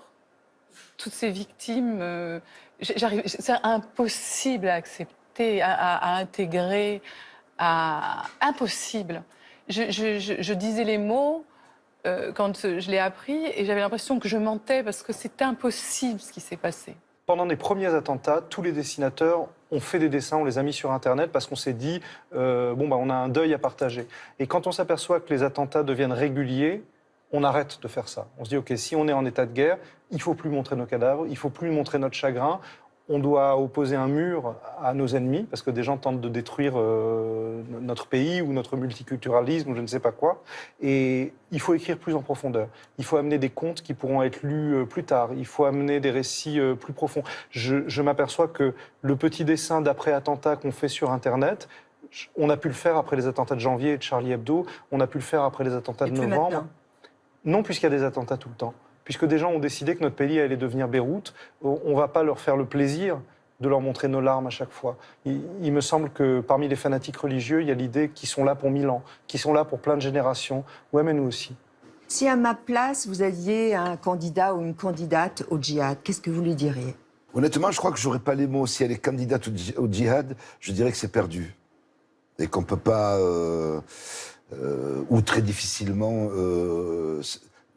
Speaker 23: Toutes ces victimes, c'est impossible à accepter, à intégrer, impossible. Je disais les mots quand je l'ai appris et j'avais l'impression que je mentais parce que c'est impossible ce qui s'est passé.
Speaker 16: Pendant les premiers attentats, tous les dessinateurs ont fait des dessins, on les a mis sur Internet parce qu'on s'est dit, on a un deuil à partager. Et quand on s'aperçoit que les attentats deviennent réguliers, on arrête de faire ça. On se dit, OK, si on est en état de guerre, il ne faut plus montrer nos cadavres, il ne faut plus montrer notre chagrin. On doit opposer un mur à nos ennemis, parce que des gens tentent de détruire notre pays ou notre multiculturalisme ou je ne sais pas quoi. Et il faut écrire plus en profondeur. Il faut amener des contes qui pourront être lus plus tard. Il faut amener des récits plus profonds. Je m'aperçois que le petit dessin d'après-attentat qu'on fait sur Internet, on a pu le faire après les attentats de janvier et de Charlie Hebdo. On a pu le faire après les attentats de novembre. Maintenant. Non, puisqu'il y a des attentats tout le temps. Puisque des gens ont décidé que notre pays allait devenir Beyrouth, on ne va pas leur faire le plaisir de leur montrer nos larmes à chaque fois. Il me semble que parmi les fanatiques religieux, il y a l'idée qu'ils sont là pour 1000 ans, qu'ils sont là pour plein de générations. Ouais, mais nous aussi.
Speaker 9: Si à ma place, vous aviez un candidat ou une candidate au djihad, qu'est-ce que vous lui diriez?
Speaker 11: Honnêtement, je crois que j'aurais pas les mots. Si elle est candidate au djihad, je dirais que c'est perdu. Et qu'on peut pas, ou très difficilement,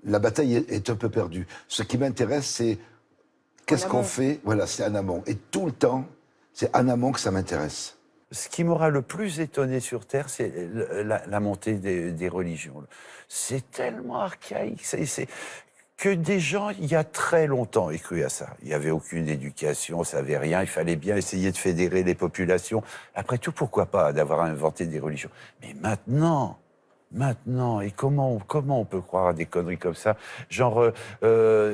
Speaker 11: la bataille est un peu perdue. Ce qui m'intéresse, c'est qu'est-ce qu'on fait. Voilà, c'est en amont. Et tout le temps, c'est en amont que ça m'intéresse.
Speaker 21: Ce qui m'aura le plus étonné sur Terre, c'est la montée des religions. C'est tellement archaïque. C'est que des gens, il y a très longtemps, aient cru à ça. Il n'y avait aucune éducation, on ne savait rien, il fallait bien essayer de fédérer les populations. Après tout, pourquoi pas d'avoir inventé des religions? Mais maintenant, et comment on peut croire à des conneries comme ça? Genre,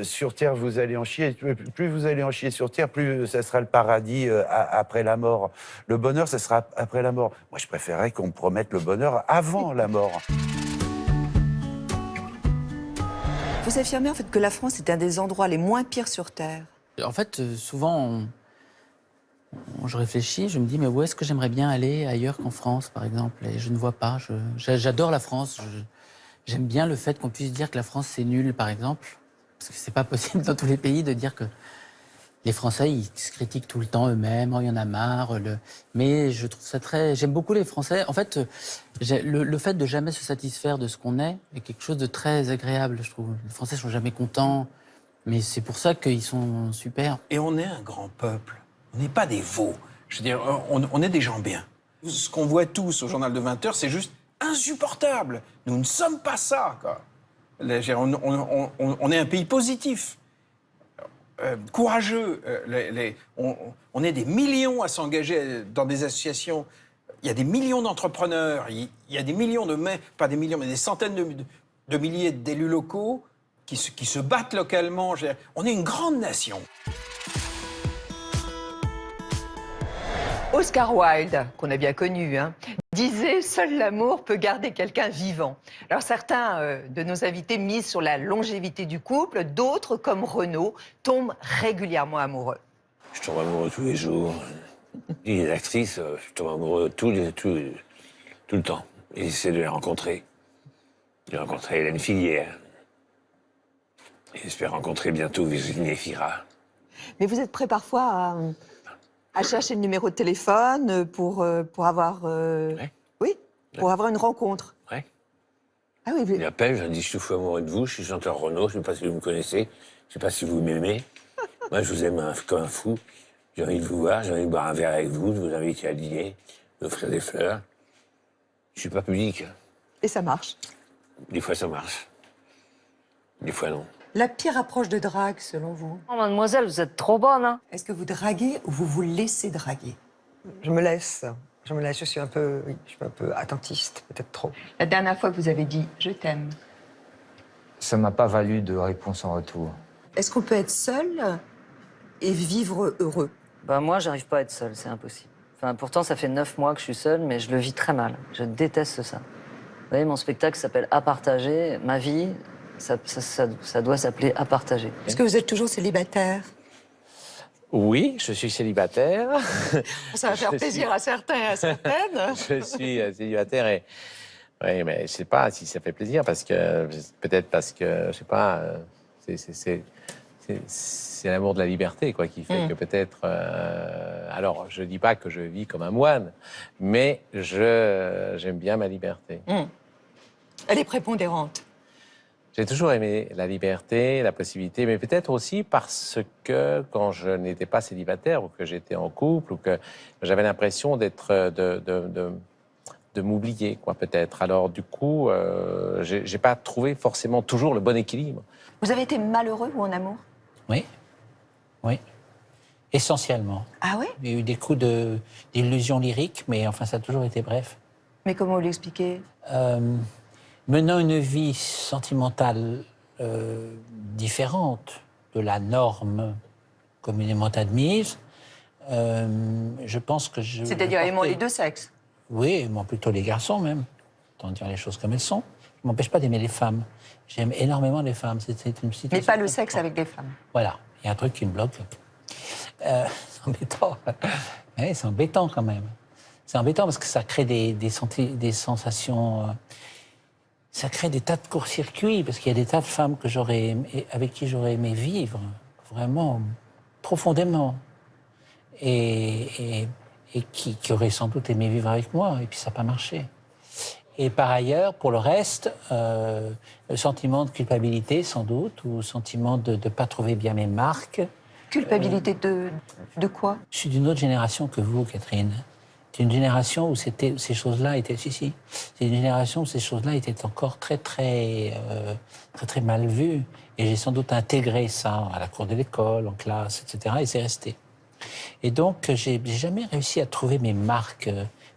Speaker 21: sur Terre, vous allez en chier. Plus vous allez en chier sur Terre, plus ça sera le paradis après la mort. Le bonheur, ça sera après la mort. Moi, je préférerais qu'on me promette le bonheur avant la mort.
Speaker 1: Vous affirmez en fait que la France est un des endroits les moins pires sur Terre.
Speaker 13: En fait, souvent, je réfléchis, je me dis, mais où est-ce que j'aimerais bien aller ailleurs qu'en France, par exemple? Et je ne vois pas. J'adore la France. J'aime bien le fait qu'on puisse dire que la France, c'est nul, par exemple. Parce que c'est pas possible dans tous les pays de dire que les Français, ils se critiquent tout le temps eux-mêmes, oh, il y en a marre. Mais je trouve ça très... J'aime beaucoup les Français. En fait, le fait de jamais se satisfaire de ce qu'on est quelque chose de très agréable, je trouve. Les Français sont jamais contents, mais c'est pour ça qu'ils sont super.
Speaker 14: Et on est un grand peuple. On n'est pas des veaux. Je veux dire, on est des gens bien. Ce qu'on voit tous au journal de 20h, c'est juste insupportable. Nous ne sommes pas ça, quoi. On est un pays positif. Courageux. On est des millions à s'engager dans des associations. Il y a des millions d'entrepreneurs, il y a des millions pas des millions, mais des centaines de milliers d'élus locaux qui se battent localement. On est une grande nation.
Speaker 1: Oscar Wilde, qu'on a bien connu, disait « Seul l'amour peut garder quelqu'un vivant ». Alors certains de nos invités misent sur la longévité du couple, d'autres, comme Renaud, tombent régulièrement amoureux.
Speaker 15: Je tombe amoureux tous les jours. Les actrices, je tombe amoureux tout le temps. Et j'essaie de les rencontrer. J'ai rencontré Hélène Filière. Et j'espère rencontrer bientôt Virginie Efira.
Speaker 1: Mais vous êtes prêt parfois à chercher le numéro de téléphone pour avoir... Oui, pour avoir une rencontre.
Speaker 15: Ouais.
Speaker 1: Ah oui,
Speaker 15: Il m'appelle, je lui dis, je suis fou amoureux de vous, je suis chanteur Renaud, je ne sais pas si vous me connaissez, je ne sais pas si vous m'aimez. Moi, je vous aime comme un fou. J'ai envie de vous voir, j'ai envie de boire un verre avec vous, de vous inviter à dîner, d'offrir des fleurs. Je ne suis pas public.
Speaker 1: Et ça marche?
Speaker 15: Des fois, ça marche. Des fois, non.
Speaker 9: La pire approche de drague, selon vous?
Speaker 3: Oh, mademoiselle, vous êtes trop bonne, hein?
Speaker 9: Est-ce que vous draguez ou vous vous laissez draguer?
Speaker 4: Je me laisse, je suis un peu attentiste, peut-être trop.
Speaker 1: La dernière fois que vous avez dit « je t'aime ».
Speaker 19: Ça m'a pas valu de réponse en retour.
Speaker 9: Est-ce qu'on peut être seul et vivre heureux?
Speaker 3: Moi, j'arrive pas à être seule, c'est impossible. Enfin, pourtant, ça fait 9 mois que je suis seule, mais je le vis très mal. Je déteste ça. Vous voyez, mon spectacle s'appelle « À partager ». Ma vie, ça doit s'appeler « À partager ».
Speaker 9: Est-ce que vous êtes toujours célibataire?
Speaker 20: Oui, je suis célibataire.
Speaker 1: Ça va faire plaisir à certains et à certaines.
Speaker 20: Je suis célibataire et... Oui, mais je sais pas si ça fait plaisir parce que... Peut-être parce que, je sais pas, c'est l'amour de la liberté, quoi, qui fait que peut-être... alors, je dis pas que je vis comme un moine, mais j'aime bien ma liberté.
Speaker 1: Elle est prépondérante.
Speaker 20: J'ai toujours aimé la liberté, la possibilité, mais peut-être aussi parce que quand je n'étais pas célibataire ou que j'étais en couple ou que j'avais l'impression d'être de m'oublier, quoi, peut-être. Alors du coup, j'ai pas trouvé forcément toujours le bon équilibre.
Speaker 1: Vous avez été malheureux ou en amour?
Speaker 13: Oui, essentiellement.
Speaker 1: Ah oui?
Speaker 13: Il y a eu des coups d'illusions lyriques, mais enfin ça a toujours été bref.
Speaker 1: Mais comment vous l'expliquez?
Speaker 13: Menant une vie sentimentale différente de la norme communément admise, je pense que je...
Speaker 1: C'est-à-dire aimant les deux sexes?
Speaker 13: Oui, aimant plutôt les garçons même, autant dire les choses comme elles sont. Je ne m'empêche pas d'aimer les femmes. J'aime énormément les femmes. C'est une situation...
Speaker 1: Mais pas le sexe avec des femmes.
Speaker 13: Voilà, il y a un truc qui me bloque. C'est embêtant. Oui, c'est embêtant quand même. C'est embêtant parce que ça crée des sensations... ça crée des tas de court-circuits, parce qu'il y a des tas de femmes avec qui j'aurais aimé vivre, vraiment profondément. Et qui aurait sans doute aimé vivre avec moi, et puis ça n'a pas marché. Et par ailleurs, pour le reste, le sentiment de culpabilité, sans doute, ou le sentiment de ne pas trouver bien mes marques.
Speaker 1: Culpabilité de quoi?
Speaker 13: Je suis d'une autre génération que vous, Catherine. C'est une génération où ces choses-là étaient... C'est une génération où ces choses-là étaient encore très mal vues. Et j'ai sans doute intégré ça à la cour de l'école, en classe, etc. Et c'est resté. Et donc, j'ai jamais réussi à trouver mes marques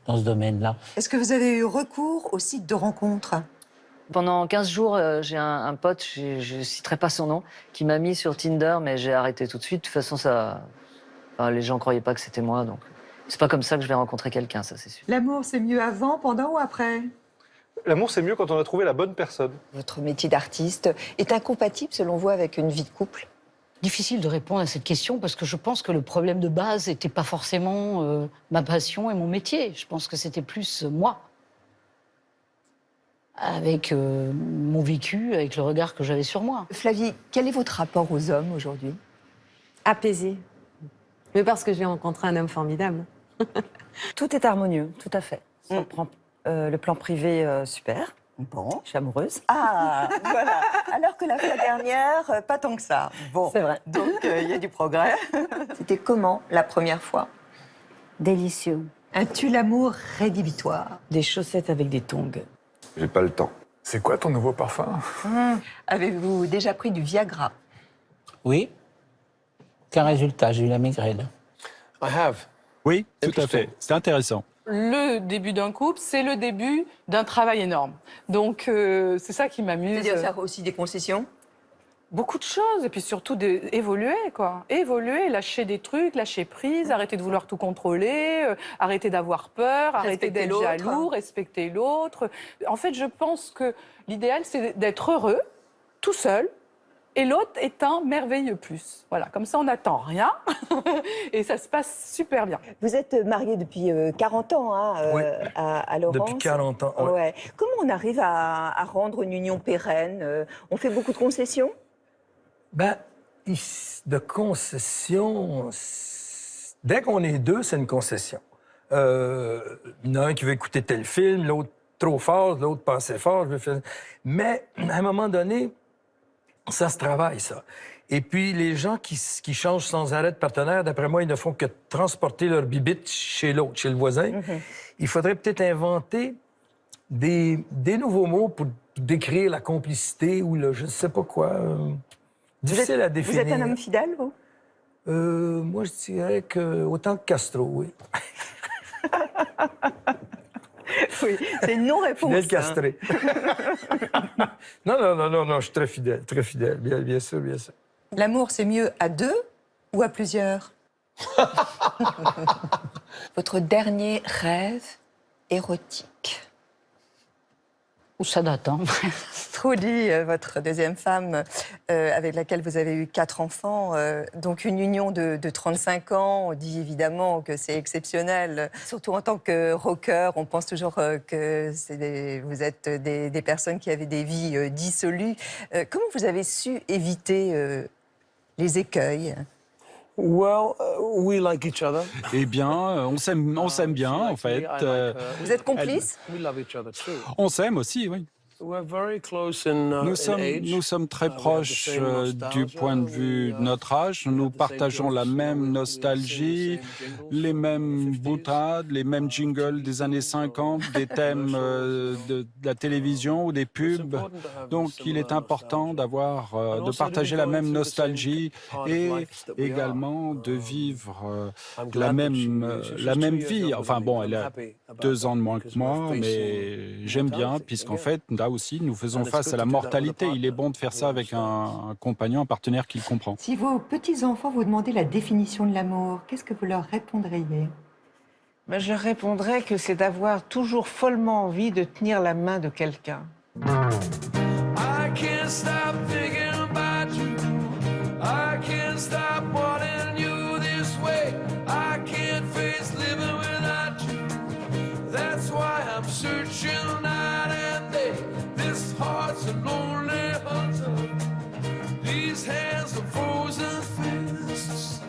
Speaker 13: dans ce domaine-là.
Speaker 9: Est-ce que vous avez eu recours au site de rencontre?
Speaker 3: Pendant 15 jours, j'ai un pote, je ne citerai pas son nom, qui m'a mis sur Tinder, mais j'ai arrêté tout de suite. De toute façon, les gens ne croyaient pas que c'était moi, donc c'est pas comme ça que je vais rencontrer quelqu'un, ça c'est sûr.
Speaker 9: L'amour, c'est mieux avant, pendant ou après?
Speaker 16: L'amour, c'est mieux quand on a trouvé la bonne personne.
Speaker 1: Votre métier d'artiste est incompatible, selon vous, avec une vie de couple?
Speaker 6: Difficile de répondre à cette question parce que je pense que le problème de base n'était pas forcément ma passion et mon métier. Je pense que c'était plus moi. Avec mon vécu, avec le regard que j'avais sur moi.
Speaker 1: Flavie, quel est votre rapport aux hommes aujourd'hui?
Speaker 5: Apaisé. Mais parce que j'ai rencontré un homme formidable.
Speaker 7: Tout est harmonieux, tout à fait. Si on prend le plan privé, super. Bon, je suis amoureuse.
Speaker 1: Ah, voilà. Alors que la fois dernière, pas tant que ça. Bon,
Speaker 7: c'est vrai.
Speaker 1: Donc, il y a du progrès. C'était comment la première fois?
Speaker 18: Délicieux.
Speaker 9: Un tue-l'amour rédhibitoire.
Speaker 7: Des chaussettes avec des tongs.
Speaker 27: J'ai pas le temps.
Speaker 17: C'est quoi ton nouveau parfum?
Speaker 1: Avez-vous déjà pris du Viagra?
Speaker 13: Oui. Qu'un résultat, j'ai eu la migraine.
Speaker 10: Oui, tout à fait. C'est intéressant.
Speaker 23: Le début d'un couple, c'est le début d'un travail énorme. Donc, c'est ça qui m'amuse.
Speaker 1: C'est-à-dire faire aussi des concessions?
Speaker 23: Beaucoup de choses, et puis surtout évoluer, quoi. Évoluer, lâcher des trucs, lâcher prise, arrêter de vouloir tout contrôler, arrêter d'avoir peur, arrêter d'être jaloux, respecter l'autre. En fait, je pense que l'idéal, c'est d'être heureux, tout seul, et l'autre est un merveilleux plus. Voilà, comme ça, on n'attend rien, et ça se passe super bien.
Speaker 1: Vous êtes marié depuis 40 ans à Laurence.
Speaker 17: Depuis 40 ans, oui.
Speaker 1: Ouais. Comment on arrive à rendre une union pérenne? On fait beaucoup de concessions?
Speaker 17: De concessions, dès qu'on est deux, c'est une concession. Il y en a un qui veut écouter tel film, l'autre trop fort, l'autre pas assez fort. Mais à un moment donné, ça se travaille, ça. Et puis, les gens qui changent sans arrêt de partenaire, d'après moi, ils ne font que transporter leur bibite chez l'autre, chez le voisin. Il faudrait peut-être inventer des nouveaux mots pour décrire la complicité ou le je ne sais pas quoi. Difficile à définir.
Speaker 1: Vous êtes un homme fidèle, vous?
Speaker 17: Moi, je dirais que autant que Castro, oui.
Speaker 1: Oui, c'est une non-réponse.
Speaker 17: Fidèle castré. Non, je suis très fidèle, bien sûr, bien sûr.
Speaker 9: L'amour, c'est mieux à deux ou à plusieurs?
Speaker 1: Votre dernier rêve érotique?
Speaker 6: Où ça date, hein?
Speaker 1: Trudy, votre deuxième femme, avec laquelle vous avez eu 4 enfants, donc une union de 35 ans, on dit évidemment que c'est exceptionnel. Surtout en tant que rocker, on pense toujours que vous êtes des personnes qui avaient des vies dissolues. Comment vous avez su éviter les écueils?
Speaker 17: We like each other.
Speaker 10: Eh bien, on s'aime bien, en fait.
Speaker 1: Vous êtes complices?
Speaker 10: On s'aime aussi, oui. Nous sommes très proches du point de vue de notre âge. Nous partageons la même nostalgie, les mêmes boutades, les mêmes jingles des années 50, des thèmes de la télévision ou des pubs. Donc il est important de partager la même nostalgie et également de vivre la même vie. Enfin bon, elle a 2 ans de moins que moi, mais j'aime bien puisqu'en fait, là aussi, nous faisons face à la mortalité. Il est bon de faire ça avec un compagnon, un partenaire qui le comprend.
Speaker 9: Si vos petits-enfants vous demandaient la définition de l'amour, qu'est-ce que vous leur répondriez?
Speaker 2: Je répondrais que c'est d'avoir toujours follement envie de tenir la main de quelqu'un.
Speaker 8: I can't stop thinking about you. I can't stop wanting you this way. I can't face living without you. That's why I'm searching night and day. This heart's a lonely hunter. These hands are frozen fists.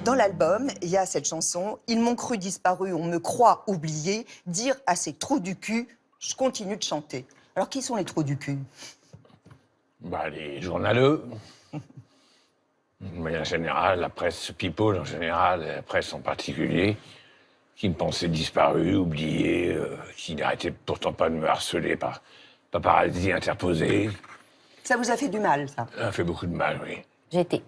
Speaker 9: Dans l'album, il y a cette chanson « Ils m'ont cru disparu, on me croit oublié, dire à ces trous du cul, je continue de chanter ». Alors, qui sont les trous du cul?
Speaker 15: Bah, les journaleux. De manière générale, la presse people en général, la presse en particulier, qui me pensait disparu, oublié, qui n'arrêtait pourtant pas de me harceler par paparazzi interposés.
Speaker 9: Ça vous a fait du mal, ça?
Speaker 15: Ça a fait beaucoup de mal, oui.
Speaker 11: J'ai été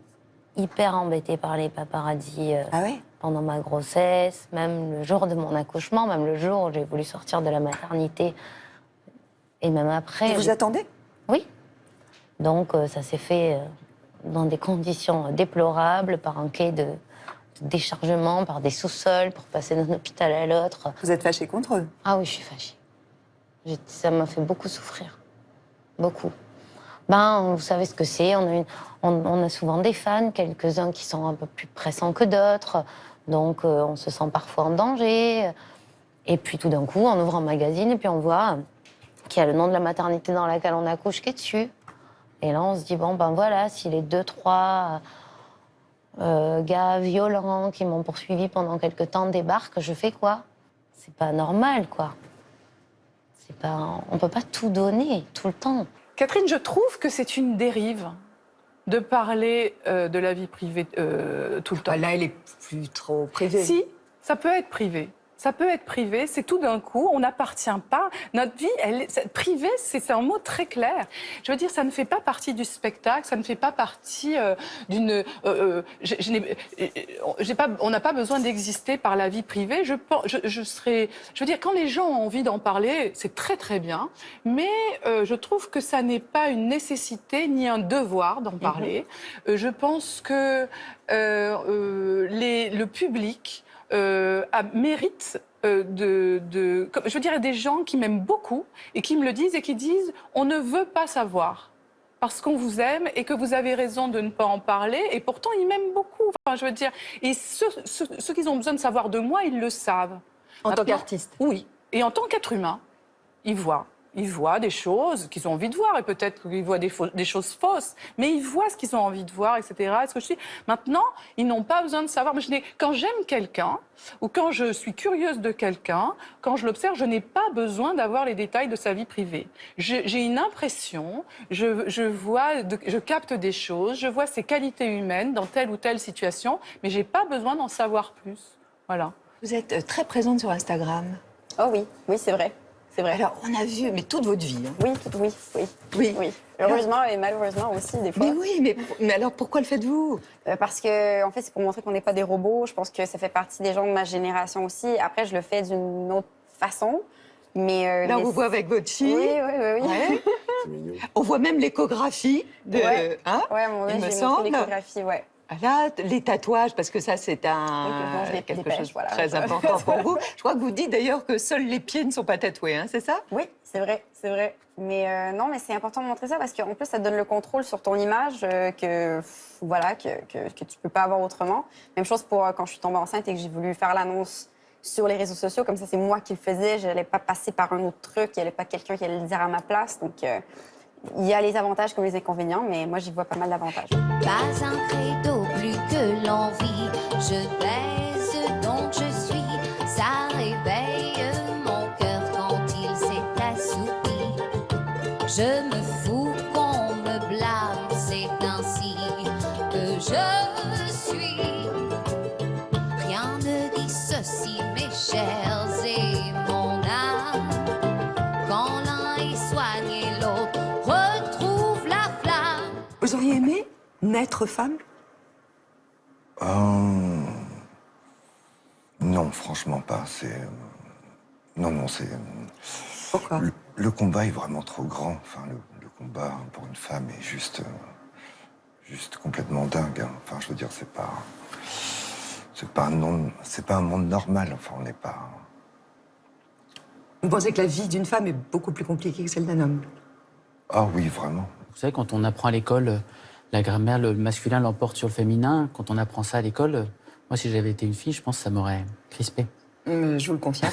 Speaker 11: hyper embêtée par les paparazzis
Speaker 9: Ah ouais?
Speaker 11: pendant ma grossesse, même le jour de mon accouchement, même le jour où j'ai voulu sortir de la maternité, et même après.
Speaker 9: Et vous attendez?
Speaker 11: Oui. Donc ça s'est fait dans des conditions déplorables, par un quai de déchargement, par des sous-sols, pour passer d'un hôpital à l'autre.
Speaker 9: Vous êtes fâchée contre eux?
Speaker 11: Ah oui, je suis fâchée. Ça m'a fait beaucoup souffrir. Beaucoup. Ben, vous savez ce que c'est, on a souvent des fans, quelques-uns qui sont un peu plus pressants que d'autres, donc on se sent parfois en danger. Et puis tout d'un coup, on ouvre un magazine et puis on voit qu'il y a le nom de la maternité dans laquelle on accouche qui est dessus. Et là, on se dit, bon, ben voilà, si les 2-3 gars violents qui m'ont poursuivi pendant quelque temps débarquent, je fais quoi? C'est pas normal, quoi. On peut pas tout donner, tout le temps.
Speaker 23: Catherine, je trouve que c'est une dérive de parler de la vie privée tout le temps.
Speaker 9: Là, elle est plus trop privée.
Speaker 23: Si, ça peut être privé. Ça peut être privé, c'est tout d'un coup, on n'appartient pas. Notre vie, privée, c'est un mot très clair. Je veux dire, ça ne fait pas partie du spectacle, ça ne fait pas partie d'une... on n'a pas besoin d'exister par la vie privée. Je veux dire, quand les gens ont envie d'en parler, c'est très très bien, mais je trouve que ça n'est pas une nécessité ni un devoir d'en parler. Je pense que le public... mérite je veux dire, il y a des gens qui m'aiment beaucoup et qui me le disent et qui disent « on ne veut pas savoir ». Parce qu'on vous aime et que vous avez raison de ne pas en parler, et pourtant ils m'aiment beaucoup. Enfin, je veux dire, et ceux qui ont besoin de savoir de moi, ils le savent.
Speaker 9: En tant qu'artiste?
Speaker 23: Oui, et en tant qu'être humain, ils voient des choses qu'ils ont envie de voir, et peut-être qu'ils voient des choses fausses, mais ils voient ce qu'ils ont envie de voir, etc. Est-ce que je dis maintenant, ils n'ont pas besoin de savoir. Mais quand j'aime quelqu'un, ou quand je suis curieuse de quelqu'un, quand je l'observe, je n'ai pas besoin d'avoir les détails de sa vie privée. J'ai une impression, je capte des choses, je vois ses qualités humaines dans telle ou telle situation, mais j'ai pas besoin d'en savoir plus. Voilà.
Speaker 9: Vous êtes très présente sur Instagram.
Speaker 12: Oh oui, oui, c'est vrai. C'est vrai.
Speaker 9: Alors, on a vu, mais toute votre vie. Hein.
Speaker 12: Oui. Heureusement et malheureusement aussi, des fois.
Speaker 9: Mais oui, mais alors pourquoi le faites-vous?
Speaker 12: Parce que, en fait, c'est pour montrer qu'on n'est pas des robots. Je pense que ça fait partie des gens de ma génération aussi. Après, je le fais d'une autre façon. Mais,
Speaker 9: là, on vous voit avec votre fille.
Speaker 12: Oui. Ouais.
Speaker 9: On voit même l'échographie.
Speaker 12: Ouais,
Speaker 9: il me
Speaker 12: j'ai
Speaker 9: semble.
Speaker 12: montré l'échographie, ouais.
Speaker 9: Là, les tatouages, parce que ça, c'est quelque chose de très important pour vous. Je crois que vous dites d'ailleurs que seuls les pieds ne sont pas tatoués, hein, c'est ça?
Speaker 12: Oui, c'est vrai. Mais non, mais c'est important de montrer ça parce qu'en plus, ça te donne le contrôle sur ton image que tu peux pas avoir autrement. Même chose pour quand je suis tombée enceinte et que j'ai voulu faire l'annonce sur les réseaux sociaux. Comme ça, c'est moi qui le faisais. Je n'allais pas passer par un autre truc. Il n'y avait pas quelqu'un qui allait le dire à ma place. Donc, il y a les avantages comme les inconvénients, mais moi, j'y vois pas mal d'avantages.
Speaker 21: Pas un credo plus que l'envie. Je baise donc je suis. Ça réveille mon cœur quand il s'est assoupi. Je me fous qu'on me blâme, c'est ainsi que je suis. Rien ne dissocie mes chairs et mon âme. Quand l'un est soigné, l'autre retrouve la flamme.
Speaker 9: Vous auriez aimé naître femme?
Speaker 22: Non, franchement pas. Non, c'est...
Speaker 9: Pourquoi?
Speaker 22: Le combat est vraiment trop grand. Enfin, le combat pour une femme est juste complètement dingue. Hein. Enfin, je veux dire, c'est pas un monde normal. Enfin, on n'est pas...
Speaker 9: Vous pensez que la vie d'une femme est beaucoup plus compliquée que celle d'un homme?
Speaker 22: Ah oui, vraiment.
Speaker 13: Vous savez, quand on apprend à l'école, la grammaire, le masculin l'emporte sur le féminin. Quand on apprend ça à l'école, moi, si j'avais été une fille, je pense que ça m'aurait crispé.
Speaker 9: Je vous le confirme.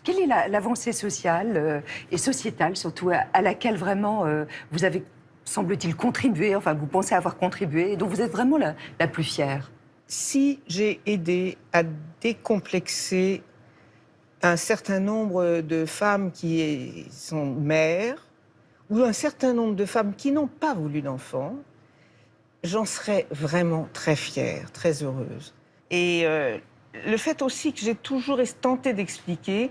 Speaker 9: Quelle est l'avancée sociale et sociétale, surtout, à laquelle vraiment vous avez, semble-t-il, contribué, enfin, vous pensez avoir contribué, et dont vous êtes vraiment la plus fière?
Speaker 2: si j'ai aidé à décomplexer un certain nombre de femmes qui sont mères, ou un certain nombre de femmes qui n'ont pas voulu d'enfants, j'en serais vraiment très fière, très heureuse. Et le fait aussi que j'ai toujours tenté d'expliquer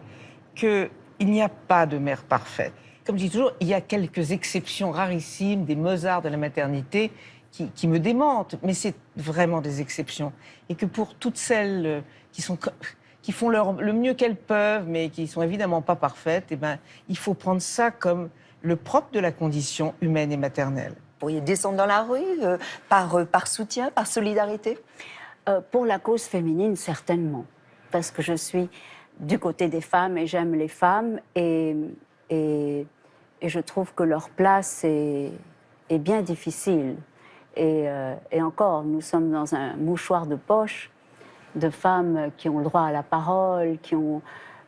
Speaker 2: qu'il n'y a pas de mère parfaite. Comme je dis toujours, il y a quelques exceptions rarissimes, des Mozart de la maternité, qui me démentent, mais c'est vraiment des exceptions. Et que pour toutes celles qui font le mieux qu'elles peuvent, mais qui ne sont évidemment pas parfaites, eh ben, il faut prendre ça comme le propre de la condition humaine et maternelle.
Speaker 1: Vous pourriez descendre dans la rue par soutien, par solidarité?
Speaker 18: Pour la cause féminine, certainement. Parce que je suis du côté des femmes et j'aime les femmes. Et je trouve que leur place est bien difficile. Et encore, nous sommes dans un mouchoir de poche de femmes qui ont le droit à la parole, qui ont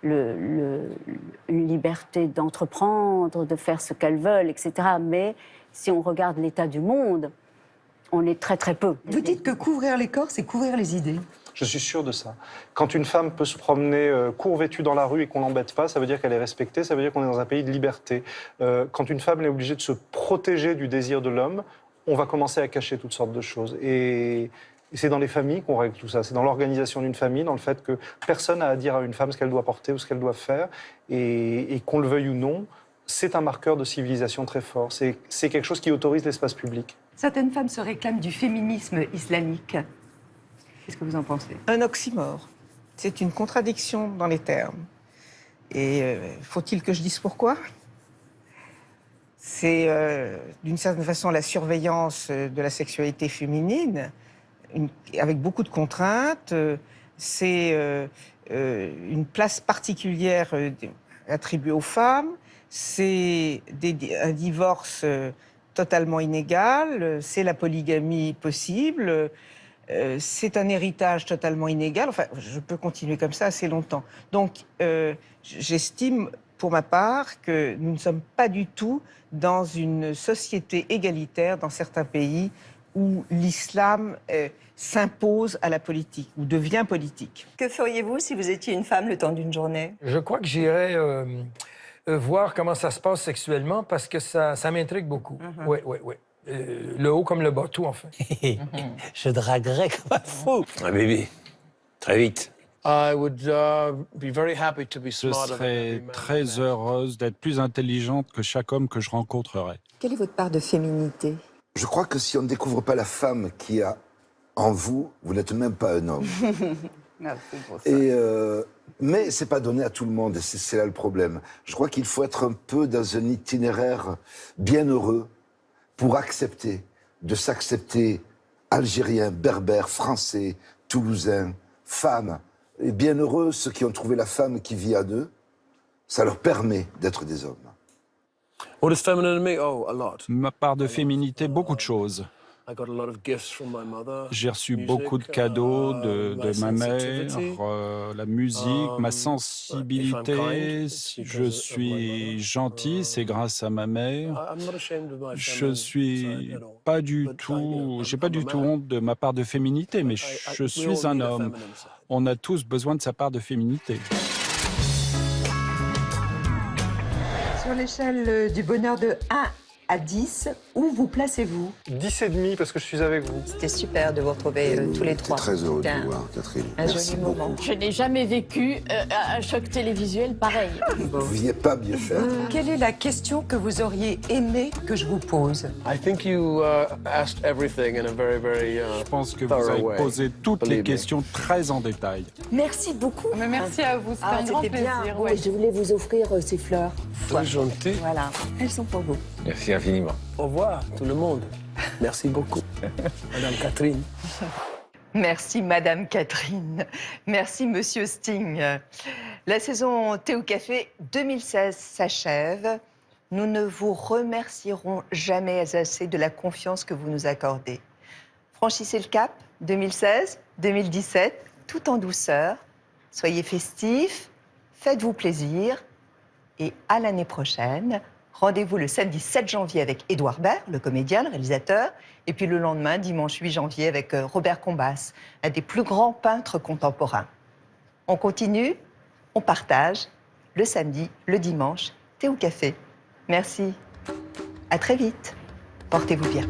Speaker 18: une liberté d'entreprendre, de faire ce qu'elles veulent, etc. Mais si on regarde l'état du monde, on est très très peu.
Speaker 9: Vous dites que couvrir les corps, c'est couvrir les idées.
Speaker 16: Je suis sûr de ça. Quand une femme peut se promener court vêtue dans la rue et qu'on l'embête pas, ça veut dire qu'elle est respectée, ça veut dire qu'on est dans un pays de liberté. Quand une femme est obligée de se protéger du désir de l'homme, on va commencer à cacher toutes sortes de choses. Et c'est dans les familles qu'on règle tout ça. C'est dans l'organisation d'une famille, dans le fait que personne n'a à dire à une femme ce qu'elle doit porter ou ce qu'elle doit faire. Et qu'on le veuille ou non, c'est un marqueur de civilisation très fort. C'est quelque chose qui autorise l'espace public.
Speaker 9: Certaines femmes se réclament du féminisme islamique. Qu'est-ce que vous en pensez?
Speaker 2: Un oxymore. C'est une contradiction dans les termes. Et faut-il que je dise pourquoi? C'est d'une certaine façon la surveillance de la sexualité féminine, avec beaucoup de contraintes. C'est une place particulière attribuée aux femmes. C'est un divorce totalement inégal. C'est la polygamie possible. C'est un héritage totalement inégal. Enfin, je peux continuer comme ça assez longtemps. Donc, j'estime, pour ma part, que nous ne sommes pas du tout dans une société égalitaire dans certains pays où l'islam s'impose à la politique, ou devient politique.
Speaker 1: Que feriez-vous si vous étiez une femme le temps d'une journée?
Speaker 17: Je crois que j'irais voir comment ça se passe sexuellement parce que ça m'intrigue beaucoup. Oui, oui, oui. Le haut comme le bas, tout en fait.
Speaker 15: Je draguerais comme un fou. Un bébé. Très vite.
Speaker 10: Je serais très heureuse d'être plus intelligente que chaque homme que je rencontrerais.
Speaker 9: Quelle est votre part de féminité?
Speaker 22: Je crois que si on ne découvre pas la femme qui a en vous, vous n'êtes même pas un homme.
Speaker 9: Merci pour ça.
Speaker 22: Mais c'est pas donné à tout le monde, et c'est là le problème. Je crois qu'il faut être un peu dans un itinéraire bien heureux pour accepter, de s'accepter algérien, berbère, français, toulousain, femme. Et bien heureux, ceux qui ont trouvé la femme qui vit à eux, ça leur permet d'être des hommes.
Speaker 8: What is feminine to me? Oh, a lot.
Speaker 10: Ma part de féminité, beaucoup de choses.
Speaker 8: I got a lot of gifts from my mother.
Speaker 10: J'ai reçu beaucoup de cadeaux de ma mère, la musique, ma sensibilité. Si je suis gentil, c'est grâce à ma mère. Je suis pas du tout, j'ai pas du tout honte de ma part de féminité, mais je suis un homme. On a tous besoin de sa part de féminité.
Speaker 9: Sur l'échelle du bonheur de 1 à 10, où vous placez-vous?
Speaker 16: 10,5 parce que je suis avec vous.
Speaker 1: C'était super de vous retrouver tous les trois.
Speaker 22: Très heureux de
Speaker 1: C'était
Speaker 22: vous voir, Catherine.
Speaker 1: un
Speaker 22: Merci
Speaker 1: joli
Speaker 22: beaucoup.
Speaker 1: moment.
Speaker 6: Je n'ai jamais vécu un choc télévisuel pareil.
Speaker 22: Vous ne pouviez pas mieux faire.
Speaker 9: Quelle est la question que vous auriez aimé que je vous pose?
Speaker 8: I think you asked everything in a very, very
Speaker 10: Je pense que vous avez posé toutes les questions très en détail.
Speaker 9: Merci beaucoup.
Speaker 23: Mais merci à vous, c'était un grand
Speaker 9: c'était bien.
Speaker 23: plaisir.
Speaker 9: Oui,
Speaker 23: ouais.
Speaker 9: je voulais vous offrir ces fleurs.
Speaker 8: Très gentil.
Speaker 9: Voilà, elles sont pour vous.
Speaker 15: Merci infiniment.
Speaker 8: Au revoir, tout le monde. Merci beaucoup, Madame Catherine.
Speaker 1: Merci Madame Catherine. Merci Monsieur Sting. La saison Thé au Café 2016 s'achève. Nous ne vous remercierons jamais assez de la confiance que vous nous accordez. Franchissez le cap 2016, 2017, tout en douceur. Soyez festifs, faites-vous plaisir et à l'année prochaine. Rendez-vous le samedi 7 janvier avec Édouard Baird, le comédien, le réalisateur, et puis le lendemain, dimanche 8 janvier, avec Robert Combas, un des plus grands peintres contemporains. On continue, on partage, le samedi, le dimanche, thé ou café. Merci. À très vite. Portez-vous bien.